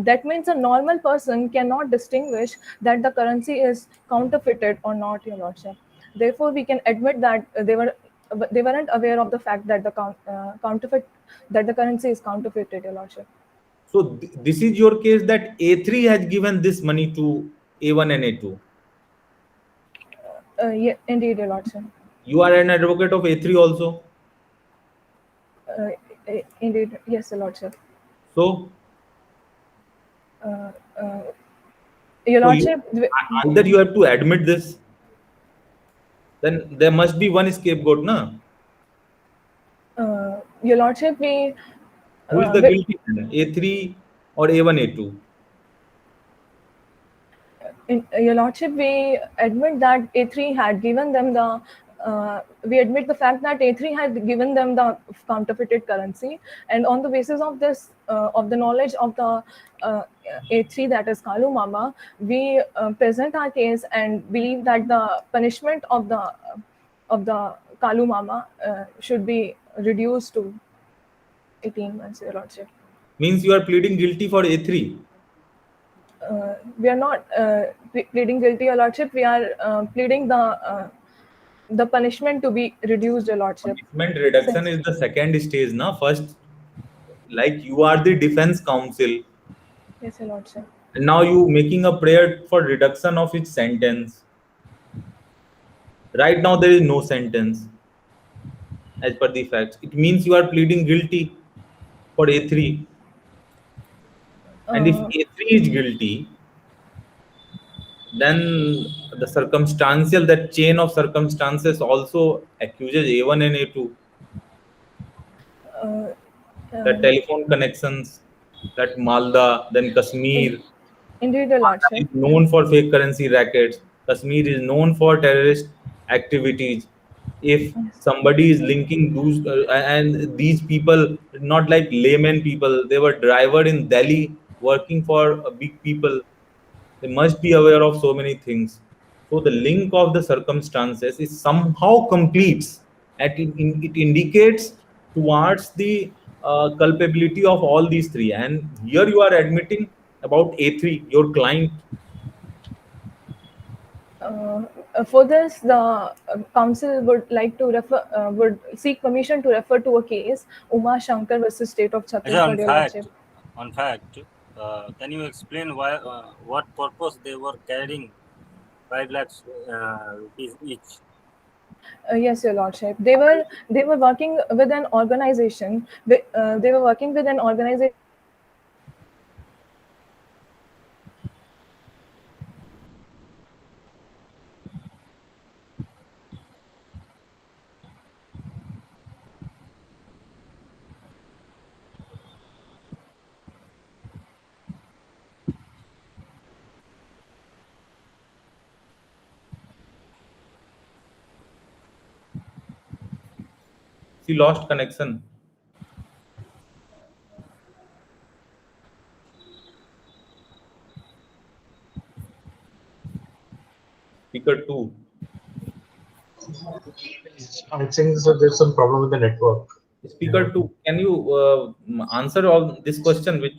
that means a normal person cannot distinguish that the currency is counterfeited or not, Your Lordship. Therefore, we can admit that they weren't aware of the fact that counterfeit that the currency is counterfeited, Your Lordship. So this is your case that A3 has given this money to A1 and A2. Yeah, indeed, Your Lordship. You are an advocate of A3 also. Uh, Indeed, yes, Your Lordship. So, Uh, uh, Your so you, Lordship, either you have to admit this, then there must be one scapegoat, na? Your Lordship, Who is the we- guilty man? A3 or A1, A2? Your Lordship, we admit that A3 had given them the. We admit the fact that A3 had given them the counterfeited currency, and on the basis of this, of the knowledge of the A3, that is Kalu Mama, we present our case and believe that the punishment of the Kalu Mama should be reduced to 18 months, Your Lordship. Means you are pleading guilty for A3. We are not pleading guilty, Your Lordship. We are pleading the punishment to be reduced, Your Lordship. Punishment reduction Since- is the second stage, na? First, like you are the defense counsel, Yes, Your Lordship. and now you making a prayer for reduction of its sentence. Right now, there is no sentence as per the facts. It means you are pleading guilty for A3. And if Uh, A3 is guilty, then the circumstantial, that chain of circumstances also accuses A1 and A2. uh, The telephone connections, that Malda, then Kashmir. Indeed, Your Malda Lordship. is known for fake currency rackets. Kashmir is known for terrorist activities. If somebody is linking those, and these people, not like layman people, they were driver in Delhi working for big people. They must be aware of so many things. So the link of the circumstances is somehow completes, and it indicates towards the culpability of all these three. And here you are admitting about A3, your client. For this, the council would like to would seek permission to refer to a case, Uma Shankar versus State of Ajay, Chhattisgarh, Your Lordship. on fact, can you explain why, what purpose they were carrying 5 lakhs rupees each? Yes, Your Lordship. They were working with an organization. They were working with an organization. She lost connection. Speaker 2. I think so there's some problem with the network. Speaker 2, can you answer all this question which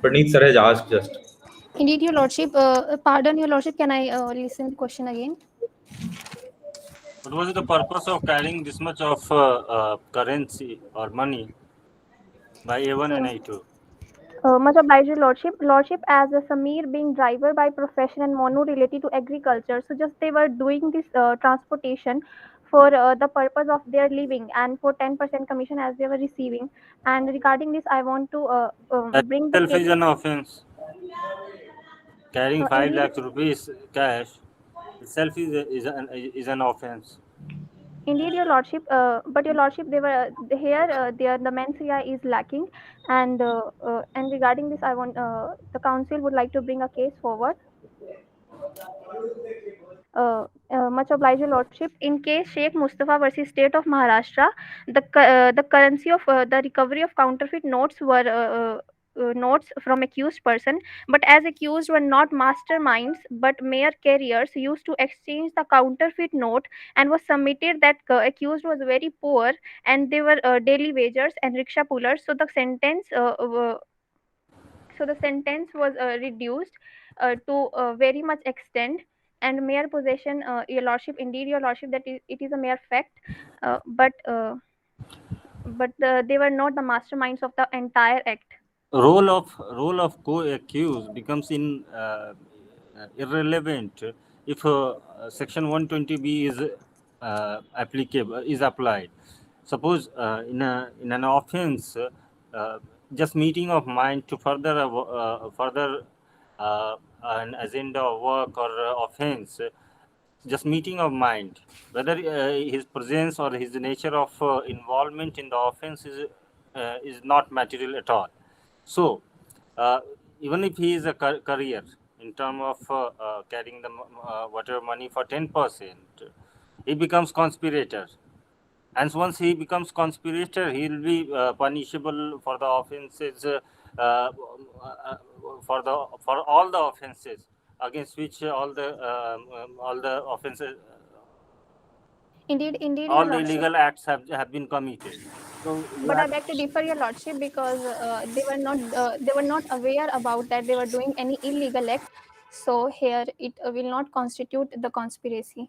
Praneeth sir has asked just? Indeed, Your Lordship. Pardon, Your Lordship. Can I listen the question again? What was the purpose of carrying this much of currency or money by A1 and A2? Much obliged, Your Lordship. Lordship, as a Samir being driver by profession and Monu related to agriculture, so just they were doing this transportation for the purpose of their living and for 10% commission as they were receiving. And regarding this, I want to bring the Itself case. is an offense. Carrying 5 indeed, lakhs rupees cash itself is an offense. Indeed, Your Lordship. But Your Lordship, they were here. The mens rea is lacking, and regarding this, I want the council would like to bring a case forward. Much obliged, Your Lordship. In case Sheikh Mustafa versus State of Maharashtra, the currency of the recovery of counterfeit notes were notes from accused person, but as accused were not masterminds but mere carriers used to exchange the counterfeit note, and was submitted that accused was very poor and they were daily wagers and rickshaw pullers. So the sentence was reduced to very much extent, and mere possession, Your Lordship, indeed, Your Lordship, that it is a mere fact, but they were not the masterminds of the entire act. Role of co-accused becomes irrelevant if section 120B is applied. Suppose in an offense, just meeting of mind to further an agenda of work or offense, just meeting of mind, whether his presence or his nature of involvement in the offense is not material at all. So, even if he is a courier in terms of carrying the whatever money for 10%, he becomes conspirator. And once he becomes conspirator, he will be punishable for the offenses for all the offenses against which all the offenses, Indeed, all Your the Lordship. illegal acts have been committed. So But I beg to differ, Your Lordship, because they were not aware about that they were doing any illegal act. So here it will not constitute the conspiracy.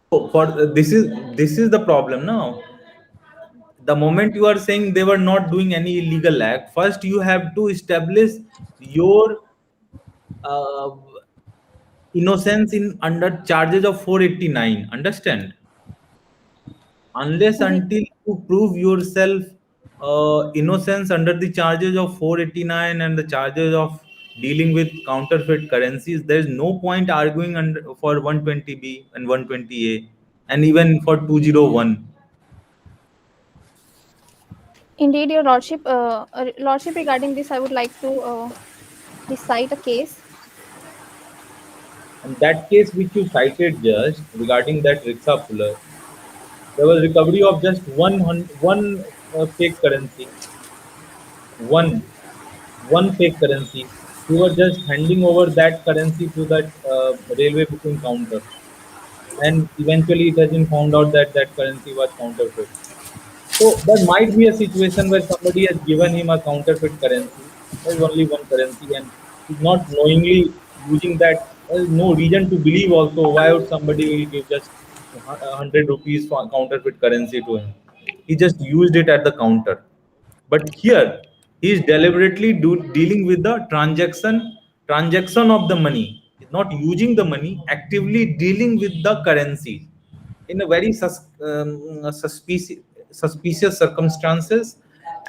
For this is the problem now. The moment you are saying they were not doing any illegal act, first you have to establish your uh, innocence in under charges of 489. Understand? Unless until you prove yourself innocence under the charges of 489 and the charges of dealing with counterfeit currencies, there is no point arguing under for 120B and 120A and even for 201. Indeed, Your Lordship. Lordship, regarding this, I would like to recite a case. And that case which you cited just regarding that rickshaw puller, there was recovery of just one fake currency, one fake currency. You were just handing over that currency to that railway booking counter, and eventually it has been found out that that currency was counterfeit. So there might be a situation where somebody has given him a counterfeit currency. There is only one currency, and he's not knowingly using that. There is no reason to believe also why would somebody will give just 100 rupees for counterfeit currency to him. He just used it at the counter. But here he is deliberately dealing with the transaction of the money. He's not using the money, actively dealing with the currency in a very suspicious circumstances,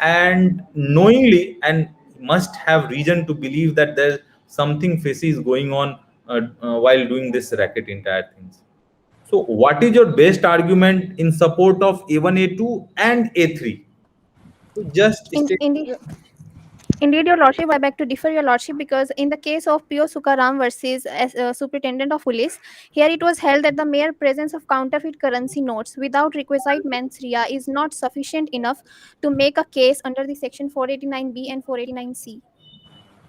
and knowingly, and must have reason to believe that there's something fishy is going on while doing this racket entire things. So what is your best argument in support of A1, A2 and A3? So just state. Indeed, Your Lordship, I beg to differ, Your Lordship, because in the case of P.O. Sukaram versus Superintendent of Police, here it was held that the mere presence of counterfeit currency notes without requisite mens rea is not sufficient enough to make a case under the section 489B and 489C.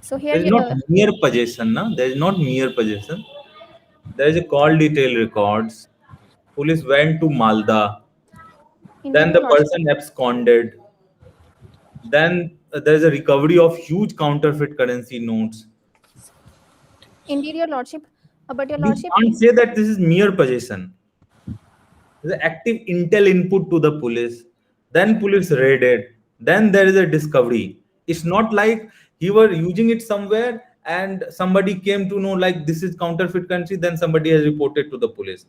So here, There is not mere possession, na? There is not mere possession. There is a call detail records. Police went to Malda. Then Indeed, the Your Lordship. person absconded. Then there is a recovery of huge counterfeit currency notes. Indeed, Your Lordship. But Your You Lordship, can't say that this is mere possession. There's an active intel input to the police. Then police raided. Then there is a discovery. It's not like he were using it somewhere and somebody came to know like this is counterfeit currency. Then somebody has reported to the police.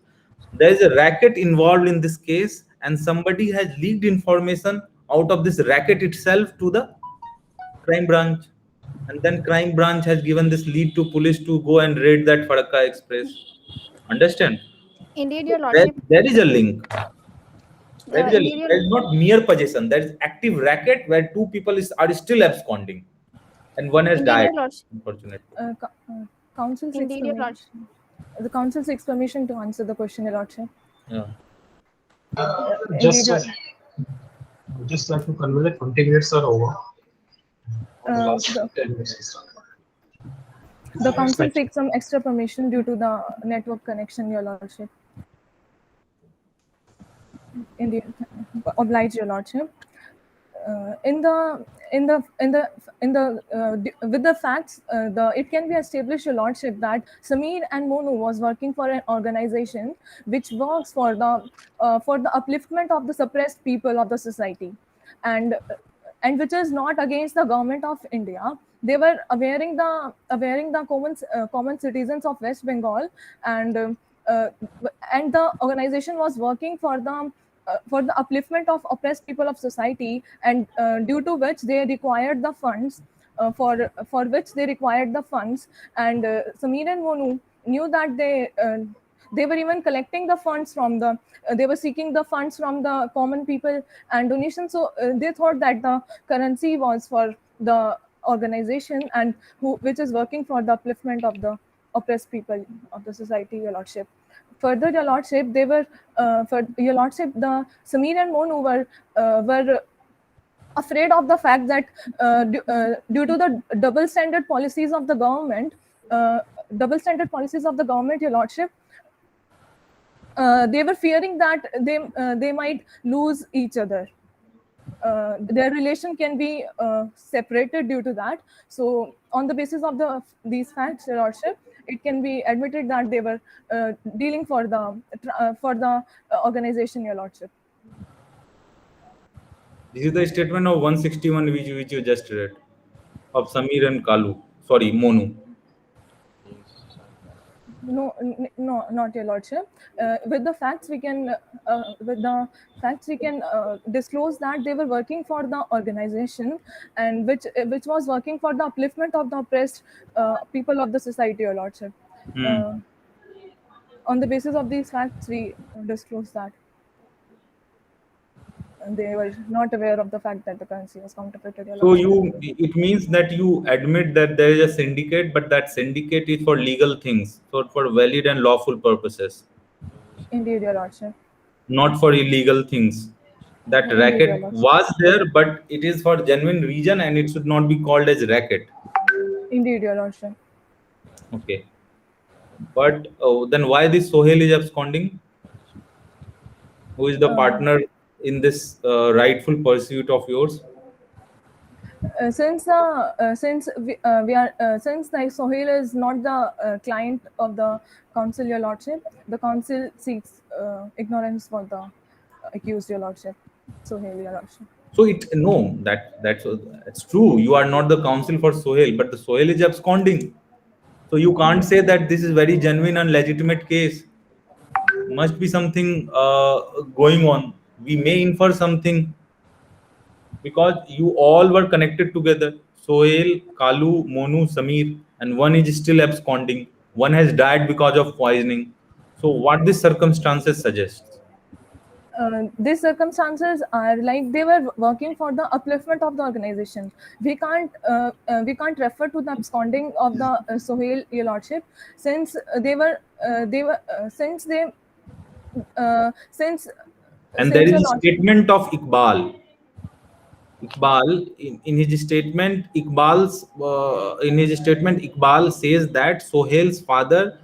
There is a racket involved in this case, and somebody has leaked information out of this racket itself to the crime branch, and then crime branch has given this lead to police to go and raid that Farakka Express. Understand? indeed, Your There, Lordship. there is a link. There is a link. Indeed, There is not mere possession. There is active racket where two people are still absconding, and one has Indeed, died. Your Lordship. Unfortunately. Council seeks Indeed, Your Lordship. the council seeks permission to answer the question, Your Lordship. Yeah. Just, Indeed, just like to convey that 20 minutes are over. The last the- 10 minutes is done. The council seeks some extra permission due to the network connection, Your Lordship. Indeed, oblige, Your Lordship. With the facts, it can be established, Your Lordship, that Samir and Monu was working for an organization which works for the upliftment of the suppressed people of the society, and which is not against the government of India. They were awareing the common citizens of West Bengal, and the organization was working for the upliftment of oppressed people of society, and due to which they required the funds, for which they required the funds, and Samir and Monu knew that they were even collecting the funds from they were seeking the funds from the common people and donations. So they thought that the currency was for the organization, and which is working for the upliftment of the oppressed people of the society, Your Lordship. Further, Your Lordship, they were, Your Lordship, the Samir and Monu were afraid of the fact that due to the double standard policies of the government, Your Lordship, they were fearing that they might lose each other. Their relation can be separated due to that. So, on the basis of these facts, Your Lordship, it can be admitted that they were dealing for the organization, Your Lordship. This is the statement of 161 which you just read of Samir and Monu. No, not Your Lordship. With the facts, we can disclose that they were working for the organization, and which was working for the upliftment of the oppressed people of the society, Your Lordship. On the basis of these facts, we disclose that. And they were not aware of the fact that the currency was counterfeited. Your So Lordship. it means that you admit that there is a syndicate, but that syndicate is for legal things, for valid and lawful purposes. Indeed, Your Lordship. Not for illegal things. That Indeed, racket Your Lordship. was there, but it is for genuine reason, and it should not be called as racket. Indeed, Your Lordship. Okay. But then why this Sohail is absconding? Who is the partner in this rightful pursuit of yours? Since like Sohail is not the client of the council, your lordship, the council seeks ignorance for the accused, your lordship. Sohail, your lordship. So that's true. You are not the counsel for Sohail, but the Sohail is absconding. So you can't say that this is very genuine and legitimate case. Must be something going on. We may infer something because you all were connected together. Sohail, Kalu, Monu, Samir, and one is still absconding. One has died because of poisoning. So what these circumstances suggest? These circumstances are like they were working for the upliftment of the organization. We can't refer to the absconding of the Sohail, your lordship, since since And there is your a lordship, statement of Iqbal. In his statement, Iqbal says that Sohail's father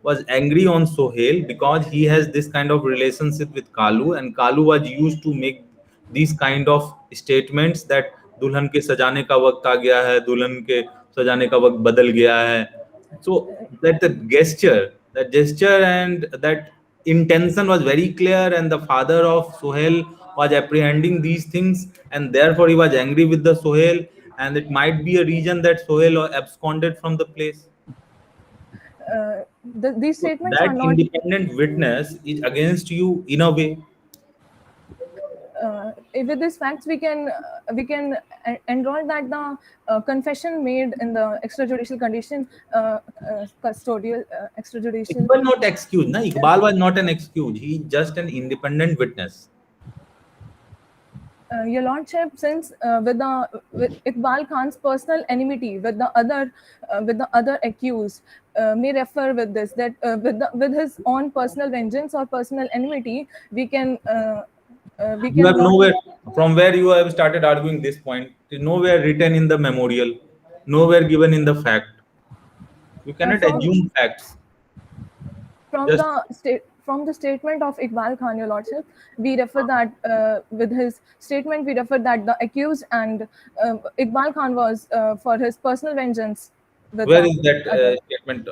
was angry on Sohail because he has this kind of relationship with Kalu, and Kalu was used to make these kind of statements that दुल्हन के सजाने का वक्त आ गया है, दुल्हन के सजाने का वक्त बदल गया है. So that the gesture and that intention was very clear, and the father of Sohail was apprehending these things, and therefore he was angry with the Sohail, and it might be a reason that Sohail absconded from the place. these statements That are not. independent witness is against you in a way. With these facts, we can enroll that the confession made in the extrajudicial condition, custodial extrajudicial. Iqbal not excused. Na? Iqbal was not an excuse. He just an independent witness. Your lordship, since with Iqbal Khan's personal enmity with the other accused, may refer with this that with his own personal vengeance or personal enmity, we can. You have nowhere from where you have started arguing this point. It is nowhere written in the memorial, nowhere given in the fact. You cannot assume facts. From the statement of Iqbal Khan, your lordship, we refer that with his statement, we refer that the accused and Iqbal Khan was for his personal vengeance. Where is that statement?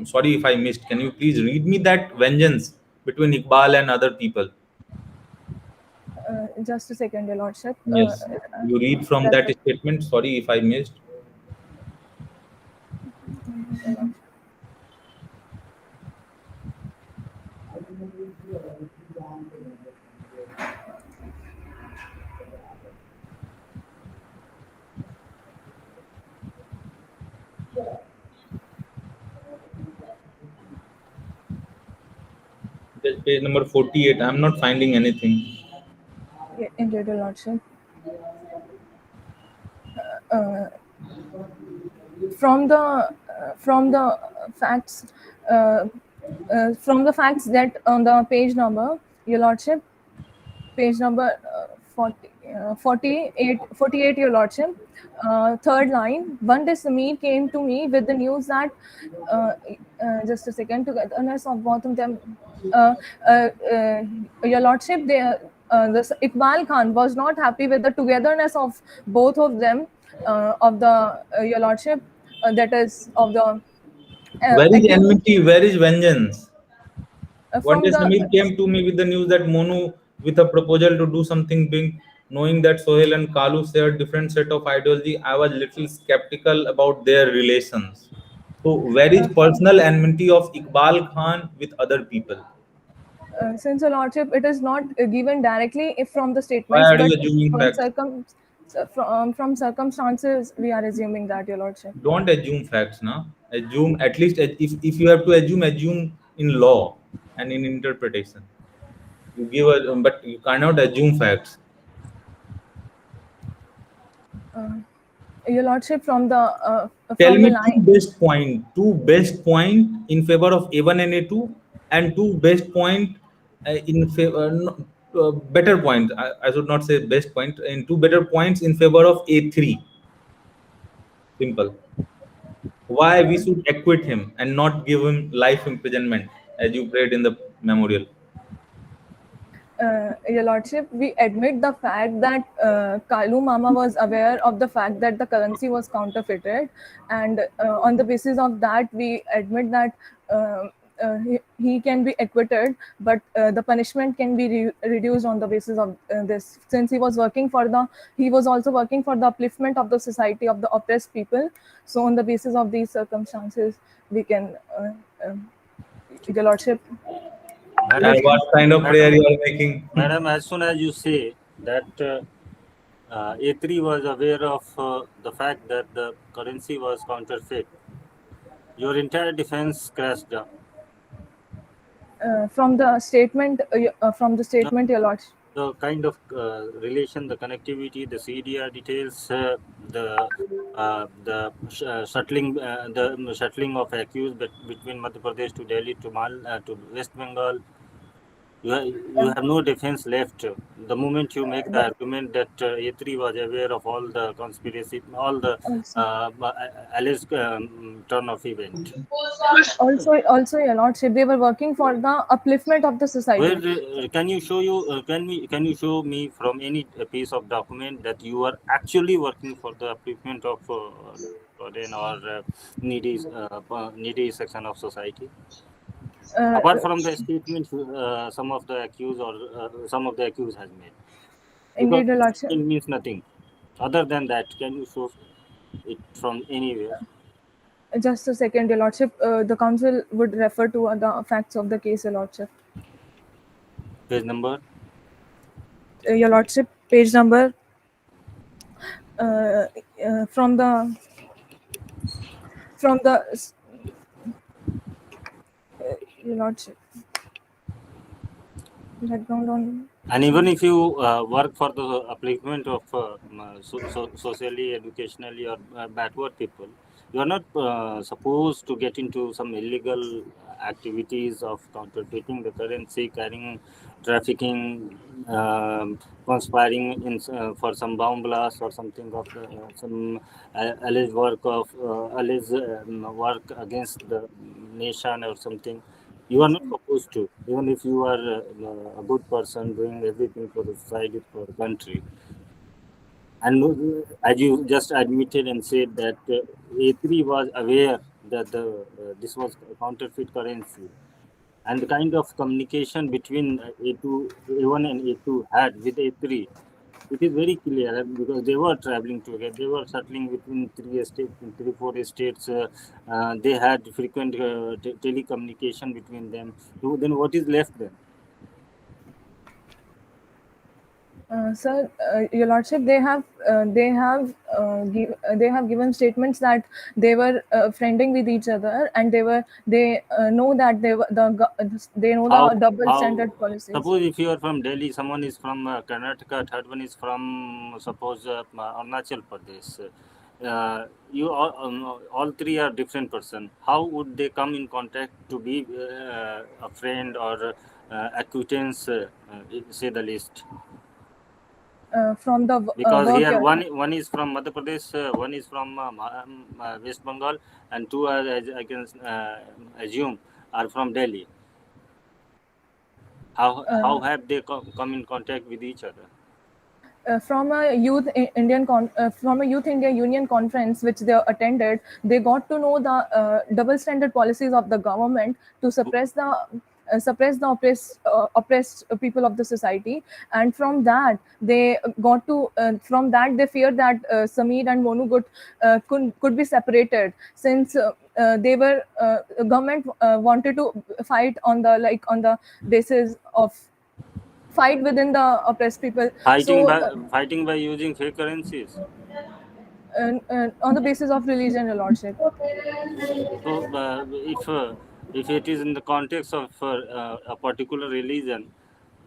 Sorry if I missed. Can you please read me that vengeance between Iqbal and other people? Just a second, your lordship. Yes, you read from that statement. Sorry if I missed. Page number 48. I'm not finding anything. In your lordship. From the facts that on the page number, your lordship, page number 48, your lordship, third line. One day Samir came to me with the news that just a second, togetherness of both of them. Your lordship, the Iqbal Khan was not happy with the togetherness of both of them, of the your lordship, that is of the. Where is enmity? Where is vengeance? One day the, Samir came to me with the news that Monu with a proposal to do something big, knowing that Sohail and Kalu shared different set of ideology. I was little skeptical about their relations. So where is personal enmity of Iqbal Khan with other people? Since your lordship, it is not given directly if from the statements. Why are you assuming facts? From circumstances, we are assuming that, your lordship. Don't assume facts, no. Assume, at least if you have to assume in law and in interpretation. You give but you cannot assume facts. Your lordship, from the tell from me the two best point in favor of A1 and A2, and two best point in favor better point. I should not say best point. In two better points in favor of A3. Simple. Why we should acquit him and not give him life imprisonment, as you prayed in the memorial? Your Lordship, we admit the fact that Kalu Mama was aware of the fact that the currency was counterfeited, and on the basis of that, we admit that he can be acquitted, but the punishment can be reduced on the basis of this, since he was also working for the upliftment of the society of the oppressed people. So, on the basis of these circumstances, we can, Your Lordship. Madam, And what kind of prayer you are making? Madam, as soon as you say that A3 was aware of the fact that the currency was counterfeit, your entire defense crashed down. From the statement, Your Lordship. The kind of relation, the connectivity, the CDR details, the shuttling of accused between Madhya Pradesh to Delhi to West Bengal. You have no defense left. The moment you make the argument that A3 was aware of all the conspiracy, all the alleged turn of event. Also, Your Lordship, they were working for the upliftment of the society. Where can you show me from any piece of document that you are actually working for the upliftment of burden or needy section of society? Apart from the statements some of the accused has made. Indeed, Your Lordship. It means nothing. Other than that, can you show it from anywhere? Just a second, Your Lordship. The council would refer to the facts of the case, Your Lordship. Page number? Your Lordship, page number from the Your Lordship. Background on. And even if you work for the upliftment of socially, educationally, or backward people, you are not supposed to get into some illegal activities of counterfeiting the currency, carrying, trafficking, conspiring in for some bomb blast or something of some alleged work against the nation or something. You are not supposed to, even if you are a good person doing everything for the society, for the country. And as you just admitted and said that A3 was aware that this was a counterfeit currency, and the kind of communication between A1 and A2 had with A3, it is very clear because they were traveling together. They were settling between 4 states. They had frequent telecommunication between them. So then what is left then? Sir, Your Lordship, they have given statements that they were friending with each other, and they know that they know the double standard policies. Suppose if you are from Delhi, someone is from Karnataka, third one is from suppose Arunachal Pradesh. You all three are different person. How would they come in contact to be a friend or acquaintance, say the least? From the because here one is from Madhya Pradesh, one is from West Bengal, and two are, I can assume, are from Delhi. How have they come in contact with each other? From a Youth India Union conference which they attended, they got to know the double standard policies of the government to suppress the oppressed people of the society, and from that they got to from that they feared that Sameer and Monu could be separated, since they were government wanted to fight on the basis of fight within the oppressed people. Fighting by using fake currencies. On the basis of religion, Your Lordship. So, if it is in the context of a particular religion,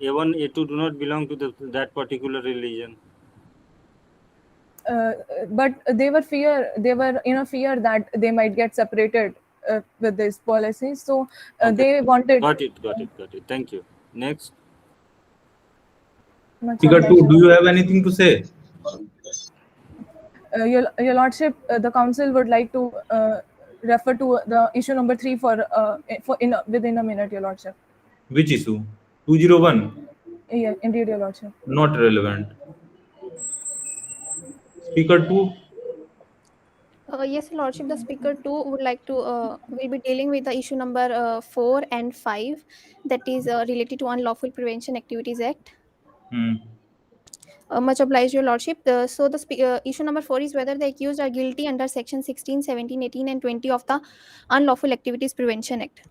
A1, A2 do not belong to that particular religion. But they were in a fear that they might get separated with these policies. So okay. They wanted. Got it. Thank you. Next. Figure 2, do you have anything to say? Your Lordship, the council would like to refer to the issue number 3 within a minute, Your Lordship. Which issue? 201? Yeah, indeed, Your Lordship. Not relevant. Speaker 2. Yes, Your Lordship, the speaker too would like to will be dealing with the issue number 4 and 5, that is related to Unlawful Prevention Activities Act. Hmm. Much obliged, Your Lordship. So the issue number 4 is whether the accused are guilty under section 16, 17, 18, and 20 of the Unlawful Activities Prevention Act.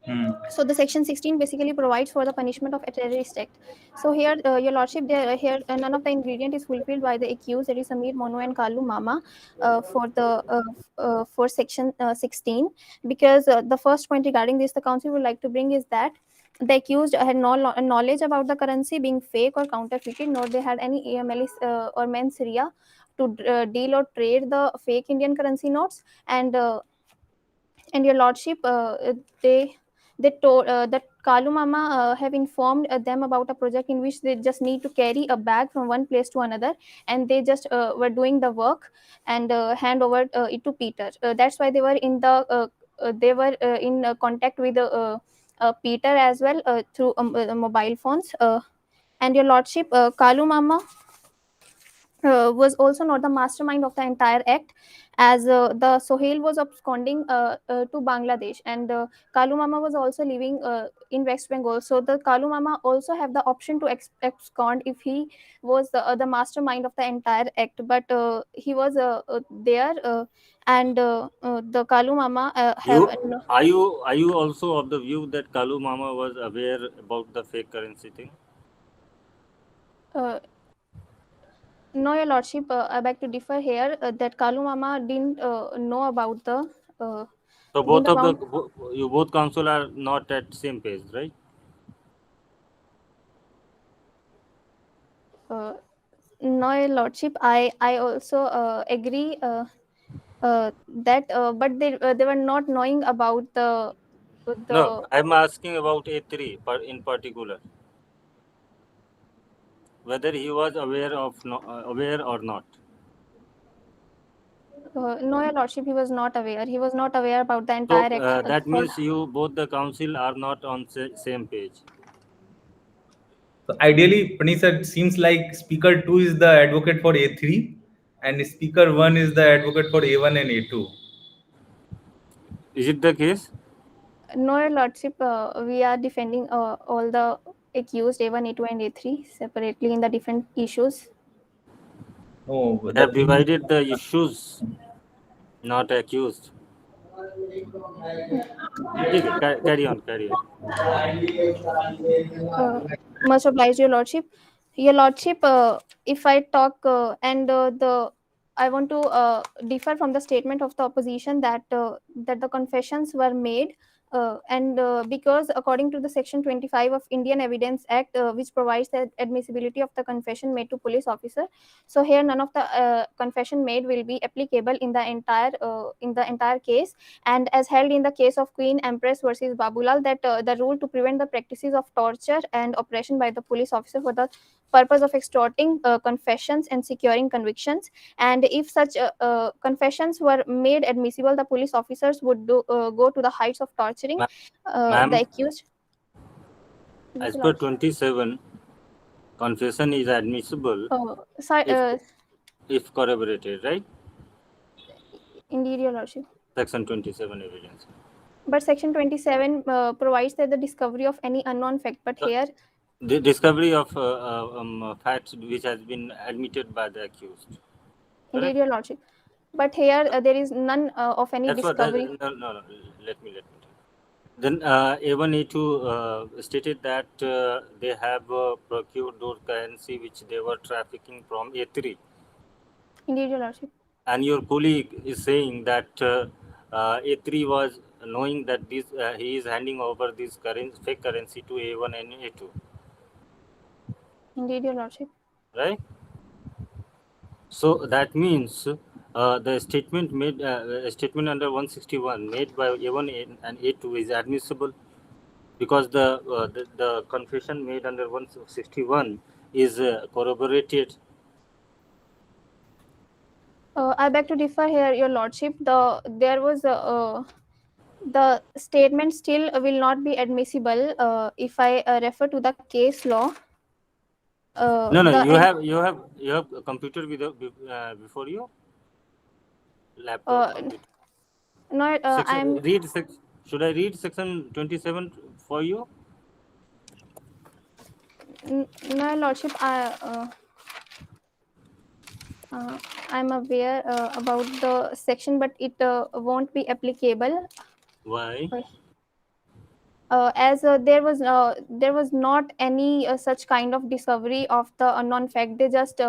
Hmm. So the section 16 basically provides for the punishment of a terrorist act. So here, Your Lordship, here none of the ingredient is fulfilled by the accused, that is Samir Mono and Kalu Mama, for section 16, because the first point regarding this the council would like to bring is that the accused had no knowledge about the currency being fake or counterfeited, nor they had any malice or mens rea to deal or trade the fake Indian currency notes. And Your Lordship, they told that Kalu Mama have informed them about a project in which they just need to carry a bag from one place to another, and they just were doing the work and hand over it to Peter. That's why they were in contact with Peter as well through mobile phones. And Your Lordship, Kalu Mama was also not the mastermind of the entire act, as the Sohail was absconding to Bangladesh, and Kalu Mama was also living in West Bengal. So the Kalu Mama also have the option to abscond if he was the mastermind of the entire act, but he was there, and the Kalu Mama have. Are you also of the view that Kalu Mama was aware about the fake currency thing? No, Your Lordship, I beg to differ here, that Kalu Mama didn't know about the. So both council are not at same page, right? No, Your Lordship, I also agree that, but they were not knowing about No, the. I'm asking about A3 in particular, whether he was aware or not. No, Your Lordship, he was not aware. He was not aware about the So entire act. that means both the council are not on same page. So ideally, Praneeth, it seems like Speaker 2 is the advocate for A3 and Speaker 1 is the advocate for A1 and A2. Is it the case? No, Your Lordship, we are defending all the accused A1, A2, and A3 separately in the different issues. No, They have divided the issues, not accused. Carry on. Much obliged, Your Lordship. Your Lordship, if I talk I want to differ from the statement of the opposition that the confessions were made, and because according to the section 25 of Indian Evidence Act, which provides the admissibility of the confession made to police officer, so here none of the confession made will be applicable in the entire case. And as held in the case of Queen Empress versus Babulal, that the rule to prevent the practices of torture and oppression by the police officer for the purpose of extorting confessions and securing convictions, and if such confessions were made admissible, the police officers would go to the heights of torturing Ma'am, the accused. As per 27, confession is admissible if corroborated, right? Indeed, Your Lordship. Section 27 evidence. But section 27 provides that the discovery of any unknown fact, but here the discovery of facts which has been admitted by the accused. Indeed, Your Lordship. But here there is none of any discovery. No, let me. Then A1, A2 stated that they have procured those currency which they were trafficking from A3. Indeed, Your Lordship. And your colleague is saying that A3 was knowing that he is handing over this fake currency to A1 and A2. Indeed, Your Lordship. Right? So that means the statement statement under 161 made by A1 and A2 is admissible, because the confession made under 161 is corroborated. I beg to differ here, Your Lordship. There was the statement still will not be admissible if I refer to the case law. No, the you have a computer before you, laptop computer. no, I'm Should I read section 27 for you? no, Your Lordship. I'm aware about the section, but it won't be applicable Why? as there was not any such kind of discovery of the unknown fact. They just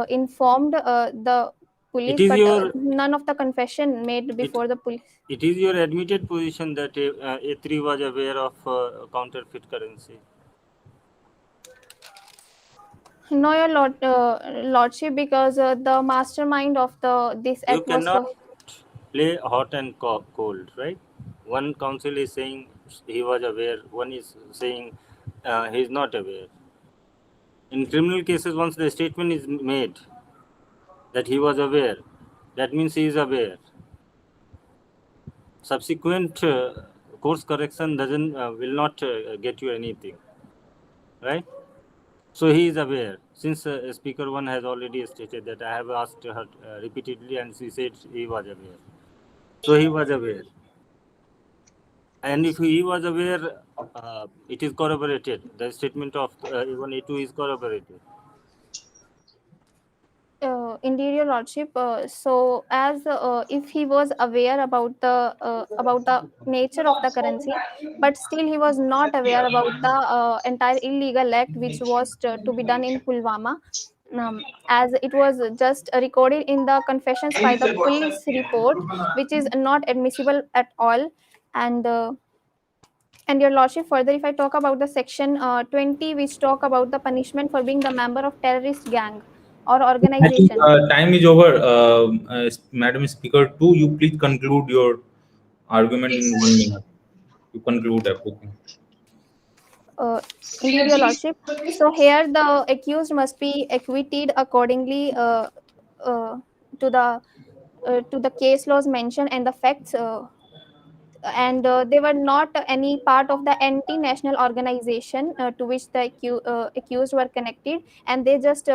informed the It police, is but your none of the confession made it, before the police. it is your admitted position that A3 was aware of counterfeit currency. No, Your Lordship, because the mastermind of this You act was cannot play hot and cold, right? One counsel is saying he was aware, one is saying he is not aware. In criminal cases, once the statement is made that he was aware, that means he is aware. Subsequent course correction will not get you anything, right? So he is aware. Since Speaker 1 has already stated that I have asked her repeatedly and she said he was aware. So he was aware. And if he was aware, it is corroborated. The statement of even A2 is corroborated. Indeed, Your Lordship. So, as if he was aware about the nature of the currency, but still he was not aware about the entire illegal act which was to be done in Pulwama, as it was just recorded in the confessions by the police report, which is not admissible at all. And Your Lordship, further, if I talk about the section 20, which talk about the punishment for being the member of terrorist gang or I think organization. time is over. Madam Speaker 2, you please conclude your argument in 1 minute. You conclude everything. Indeed, Your Lordship. So here the accused must be acquitted accordingly to the case laws mentioned and the facts. And they were not any part of the anti-national organization to which the accused were connected, and they just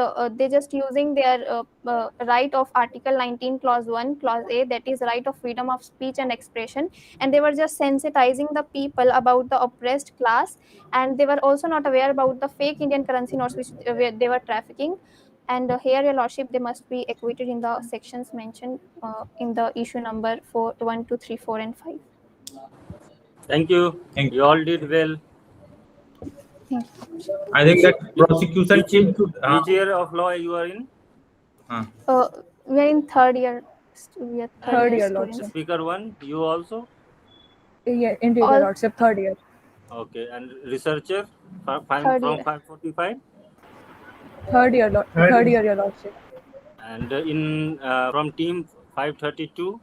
using their right of Article 19 Clause 1 Clause A, that is right of freedom of speech and expression, and they were just sensitizing the people about the oppressed class, and they were also not aware about the fake Indian currency notes which they were trafficking. And here, Your Lordship, they must be acquitted in the sections mentioned in the issue number 4, 1, 2, 3, 4, and 5. Thank you. Thank You all did well. I think that prosecution team should. Which year of law you are in? We are in third year. We are Third year, students. Lordship. Speaker 1, you also? Yeah, indeed, All- Your Lordship. Third year. Okay. And researcher from Third year. 545? Third year, Your Lordship. And in from team 532,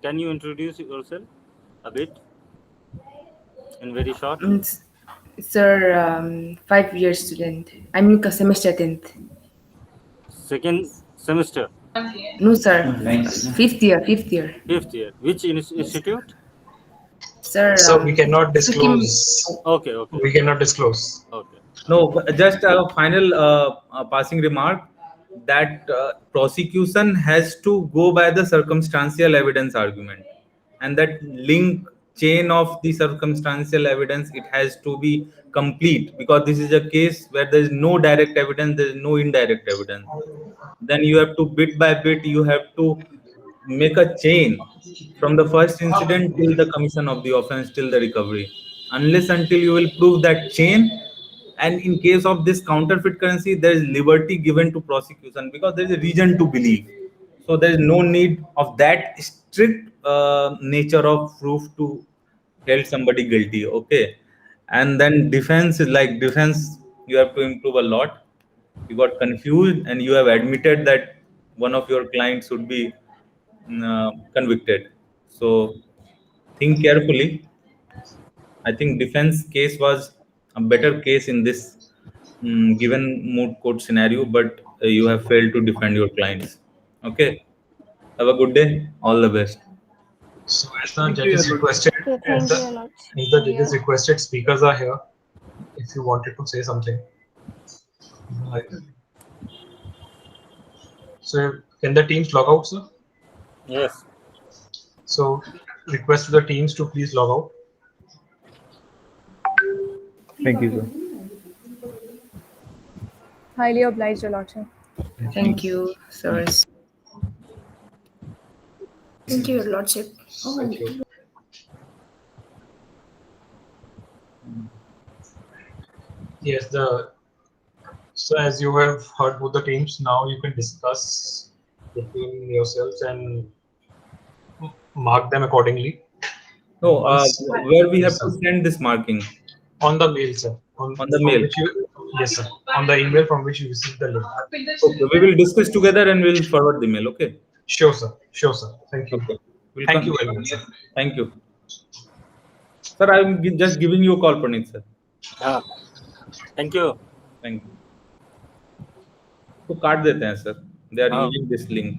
can you introduce yourself a bit in very short? Sir, 5-year student. I'm in semester 10th. Second semester, No, sir. Fifth year. fifth year. Which institute? Sir, So we cannot Sikkim. disclose. Okay. We cannot disclose. Okay. No, just a final passing remark that prosecution has to go by the circumstantial evidence argument, and that link chain of the circumstantial evidence, it has to be complete, because this is a case where there is no direct evidence, there is no indirect evidence. Then you have to bit by bit, you have to make a chain from the first incident till the commission of the offense till the recovery. Unless until you will prove that chain, and in case of this counterfeit currency, there is liberty given to prosecution because there is a reason to believe. So there is no need of that strict nature of proof to held somebody guilty. Okay, and then defense is like defense. You have to improve a lot. You got confused and you have admitted that one of your clients should be convicted. So think carefully. I think defense case was a better case in this given moot court scenario, but you have failed to defend your clients. Okay. Have a good day. All the best. So as the judges requested, Okay, thank you, Your Lordship. as the judges requested, speakers are here. If you wanted to say something. Right. So can the teams log out, sir? Yes. So request to the teams to please log out. Thank you, sir. Highly obliged, Your Lordship. Thank you, sirs. Thank you, Your Lordship. Thank you. Yes, so as you have heard both the teams, now you can discuss between yourselves and mark them accordingly. No, Once- where we have Yes, to sir. send this marking? On the mail, sir. On the from mail. which yes, sir. On the email from which you received the link. Okay, we will discuss together and we'll forward the mail. Okay. Sure, sir. Sure, sir. Thank you. Okay. We'll Thank you very much, sir. Thank you. Sir, I'm just giving you a call, Praneeth, sir. Thank you. Thank you. तो काट देते हैं sir. They are हाँ. using this link.